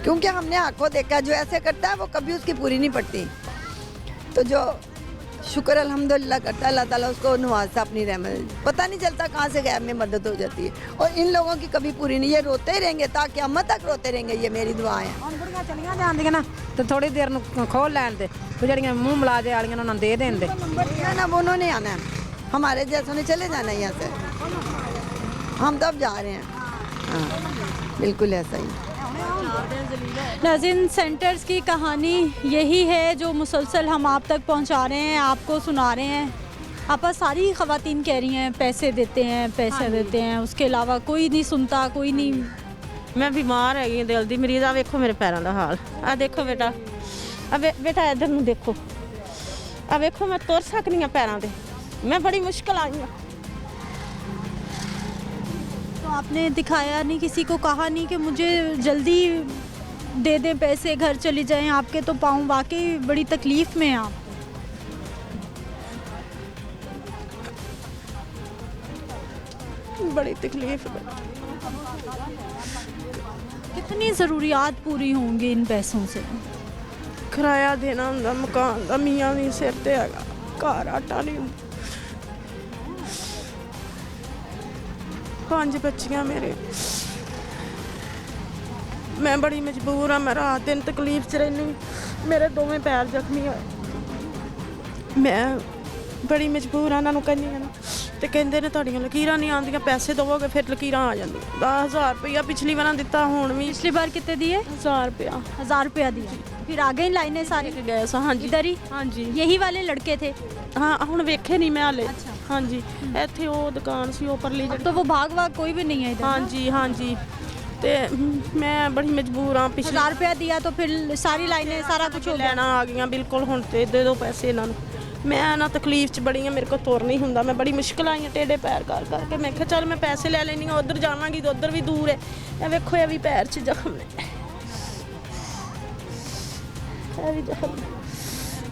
क्योंकि हमने आंखों देखा जो ऐसे करता है वो कभी उसकी पूरी नहीं पड़ती। तो जो शुक्र अल्हम्दुलिल्लाह करता है, अल्लाह ताला उसको नवाजता अपनी रहमत। पता नहीं चलता कहाँ से गैब में मदद हो जाती है, और इन लोगों की कभी पूरी नहीं। ये रोते ही रहेंगे ताकि क़यामत तक रोते रहेंगे, ये मेरी दुआ है। बुढ़ियां चलियां जांदियां ना तो थोड़ी देर ਨੂੰ खोल लैन दे, तो जड़ियां मुंह मिला दे वालियां उन्होंने दे देन दे ना, वो उन्होंने आना है, हमारे जैसों ने चले जाना है यहाँ से, हम तब जा रहे हैं। हाँ, बिल्कुल ऐसा ही। नाज़रीन, सेंटर्स की कहानी यही है जो मुसलसल हम आप तक पहुंचा रहे हैं, आपको सुना रहे हैं। आपा, सारी ख़वातीन कह रही हैं पैसे देते हैं, उसके अलावा कोई नहीं सुनता, कोई नहीं। मैं बीमार हैगी दिल दी मरीज। आ वेखो मेरे पैरों का हाल, आ देखो बेटा, बेटा इधर नूं देखो, आ वेखो मैं तुर सकनी हाँ पैरों से, मैं बड़ी मुश्किल आई हूँ। तो आपने दिखाया नहीं, किसी को कहा नहीं कि मुझे जल्दी दे दें पैसे, घर चली जाएं? आपके तो पाँव वाकई बड़ी तकलीफ में हैं आप। बड़ी तकलीफ है। कितनी ज़रूरियात पूरी होंगी इन पैसों से? किराया देना हुंदा मकान दा, मियाँ भी सिर ते हैगा, घर आटा नहीं हुंदा। 5 बच्चियां मेरे, मैं बड़ी मजबूर हाँ। मैं रात दिन तकलीफ च रहनी, मेरे दोवें पैर जख्मी होए, मैं बड़ी मजबूर हाँ। इन्होंने कहनी ना तो कहते ने तुहाडियां लकीरां नहीं आंदियां, पैसे दोगे फिर लकीरां आ जांदियां। 10,000 रुपया पिछली बार दिता, हुण भी। पिछली बार कितने दिए? 1000 रुपया। 1000 रुपया दिया, फिर आ गई लाइनें सारी गए। हाँ जी, इधर ही। हाँ जी, यही वाले लड़के थे? हाँ, हुण वेखे नहीं मैं हाले। हाँ जी, इत्थे वो दुकान सी परली, तो वो भाग कोई भी नहीं है इधर? हाँ जी, ते मैं बड़ी मजबूर हाँ। 1000 रुपया दिया तो फिर सारी लाइनें सारा कुछ हो लेना आ गई बिल्कुल। हुण ते दे दो पैसे इन्हों, मैं ना तकलीफ च बड़ी हाँ, मेरे को तुर नहीं हुंदा, मैं बड़ी मुश्किल आई हाँ टेढ़े पैर कर करके। मैं कहा चल मैं पैसे ले लेनी हाँ, उधर जावांगी तो उधर भी दूर है। ये वेखो, ये भी पैर च जख्म ने,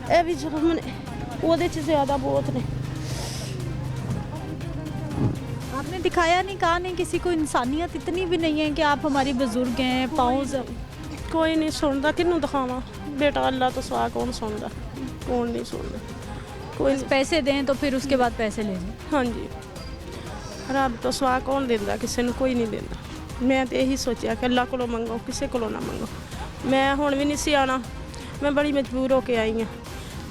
ये भी जख्म ने, ओहदे च ज़्यादा बहुत ने। आपने दिखाया नहीं, कहा नहीं किसी को? इंसानियत इतनी भी नहीं है कि आप हमारी बुजुर्ग हैं, पाँव। कोई नहीं सुनता, किन्नू दिखावा बेटा, अल्लाह तो सवा कौन सुनता, कौन नहीं सुनता। कोई पैसे दें तो फिर उसके बाद पैसे ले जाएं। हाँ जी, रब तो सवा कौन देंदा, किसी ने कोई नहीं देंदा। मैं तो यही सोचा कि अल्लाह को मंगो, किसी को ना मंगो। मैं हुण भी नहीं सी आना, मैं बड़ी मजबूर होके आई हाँ।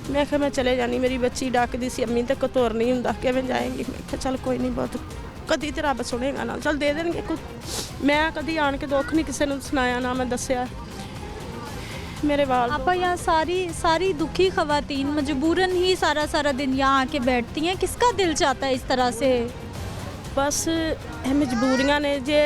मैं क्या मैं चले जानी, मेरी बच्ची डाकदी सी अम्मी तक तुर नहीं हुंदा, किवें जाएंगी। मैं क्या चल कोई नहीं, बहुत कदी तो रब सुनेगा ना, चल दे देंगे कुछ। मैं कदी आन के दुख नहीं किसी ने सुनाया, ना मैं दसिया मेरे वाल। आपा, यहाँ सारी दुखी ख़वातीन मजबूरन ही सारा दिन यहाँ आके बैठती हैं। किसका दिल चाहता है इस तरह से? बस मजबूरियां ने, जे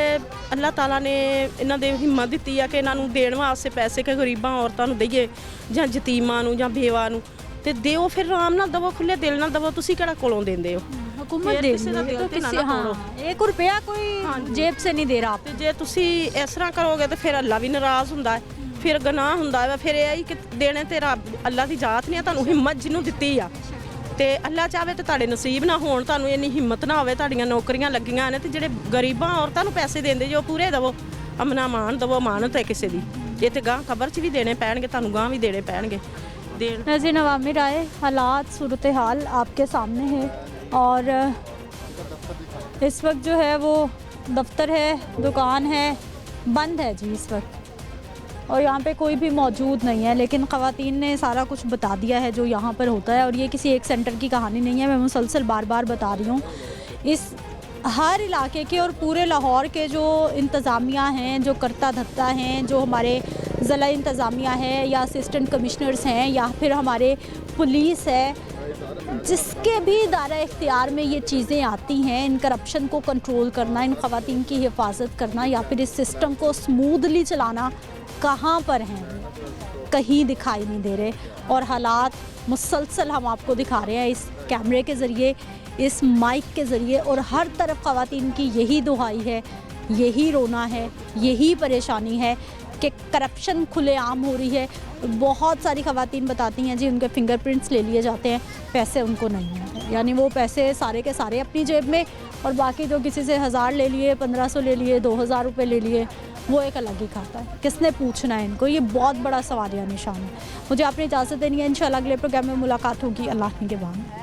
अल्लाह ताला ने इन्हां दे हिम्मत दित्ती है कि इन्हां नूं देण वास्ते पैसे कि गरीबां औरतां नूं दईए जां यतीमां नूं जां बेवा नूं, ते दिओ, फिर आराम नाल दवो, खुले दिल नाल दवो। तुसीं किहड़ा कोलों देंदे हो? हुकूमत दे रही है, तो किसी, हाँ, 1 रुपया कोई जेब से नहीं दे रहा। ते जे तुसीं इस तरह करोगे तो फिर अल्लाह भी नाराज़ हुंदा है। ਫਿਰ ਗੁਨਾਹ ਹੁੰਦਾ ਵਾ। ਫਿਰ ਇਹ ਆ ਕਿ ਦੇਣੇ ਤੇ ਰੱਬ ਅੱਲਾ ਦੀ ਜ਼ਾਤ ਨੇ ਤੁਹਾਨੂੰ ਹਿੰਮਤ ਜਿਹਨੂੰ ਦਿੱਤੀ ਆ, ਤੇ ਅੱਲਾ ਚਾਹਵੇ ਤੇ ਤੁਹਾਡੇ ਨਸੀਬ ਨਾ ਹੋਣ, ਤੁਹਾਨੂੰ ਇੰਨੀ ਹਿੰਮਤ ਨਾ ਹੋਵੇ, ਤੁਹਾਡੀਆਂ ਨੌਕਰੀਆਂ ਲੱਗੀਆਂ ਨੇ ਤੇ ਜਿਹੜੇ ਗਰੀਬਾਂ ਔਰਤਾਂ ਨੂੰ ਪੈਸੇ ਦਿੰਦੇ ਜੋ ਪੂਰੇ ਦਵੋ, ਅਮਨਾ ਮਾਨ ਦਵੋ, ਅਮਾਨਤ ਹੈ ਕਿਸੇ ਦੀ। ਇਹ ਤੇ ਗਾਂ ਖਬਰ 'ਚ ਵੀ ਦੇਣੇ ਪੈਣਗੇ, ਤੁਹਾਨੂੰ ਗਾਂ ਵੀ ਦੇਣੇ ਪੈਣਗੇ। नाज़रीन अवामी राय, हालात सूरत हाल आपके सामने है और इस वक्त जो है वो दफ्तर है, दुकान है, बंद है जी इस वक्त, और यहाँ पे कोई भी मौजूद नहीं है। लेकिन ख़वातीन ने सारा कुछ बता दिया है जो यहाँ पर होता है, और ये किसी एक सेंटर की कहानी नहीं है, मैं मुसलसल बार बार बता रही हूँ। इस हर इलाके के और पूरे लाहौर के जो इंतज़ामिया हैं, जो करता धत्ता हैं, जो हमारे ज़िला इंतज़ामिया है या असिस्टेंट कमिश्नर्स हैं या फिर हमारे पुलिस है, जिसके भी दायरा इख्तियार में ये चीज़ें आती हैं, इन करप्शन को कंट्रोल करना, इन ख़वातीन की हिफाजत करना या फिर इस सिस्टम को स्मूथली चलाना, कहाँ पर हैं? कहीं दिखाई नहीं दे रहे। और हालात मुसलसल हम आपको दिखा रहे हैं इस कैमरे के ज़रिए, इस माइक के ज़रिए, और हर तरफ ख़वातीन की यही दुहाई है, यही रोना है, यही परेशानी है कि करप्शन खुलेआम हो रही है। बहुत सारी ख़वातीन बताती हैं जी उनके फिंगरप्रिंट्स ले लिए जाते हैं, पैसे उनको नहीं हैं, यानी वो पैसे सारे के सारे अपनी जेब में, और बाकी तो किसी से 1000 ले लिए, 1500 ले लिए, 2000 रुपये ले लिए, वो एक अलग ही खाता है। किसने पूछना है इनको? ये बहुत बड़ा सवालिया निशान है। मुझे आपने इजाज़त देनी है, इंशाल्लाह अगले प्रोग्राम में मुलाकात होगी। अल्लाह के बाद।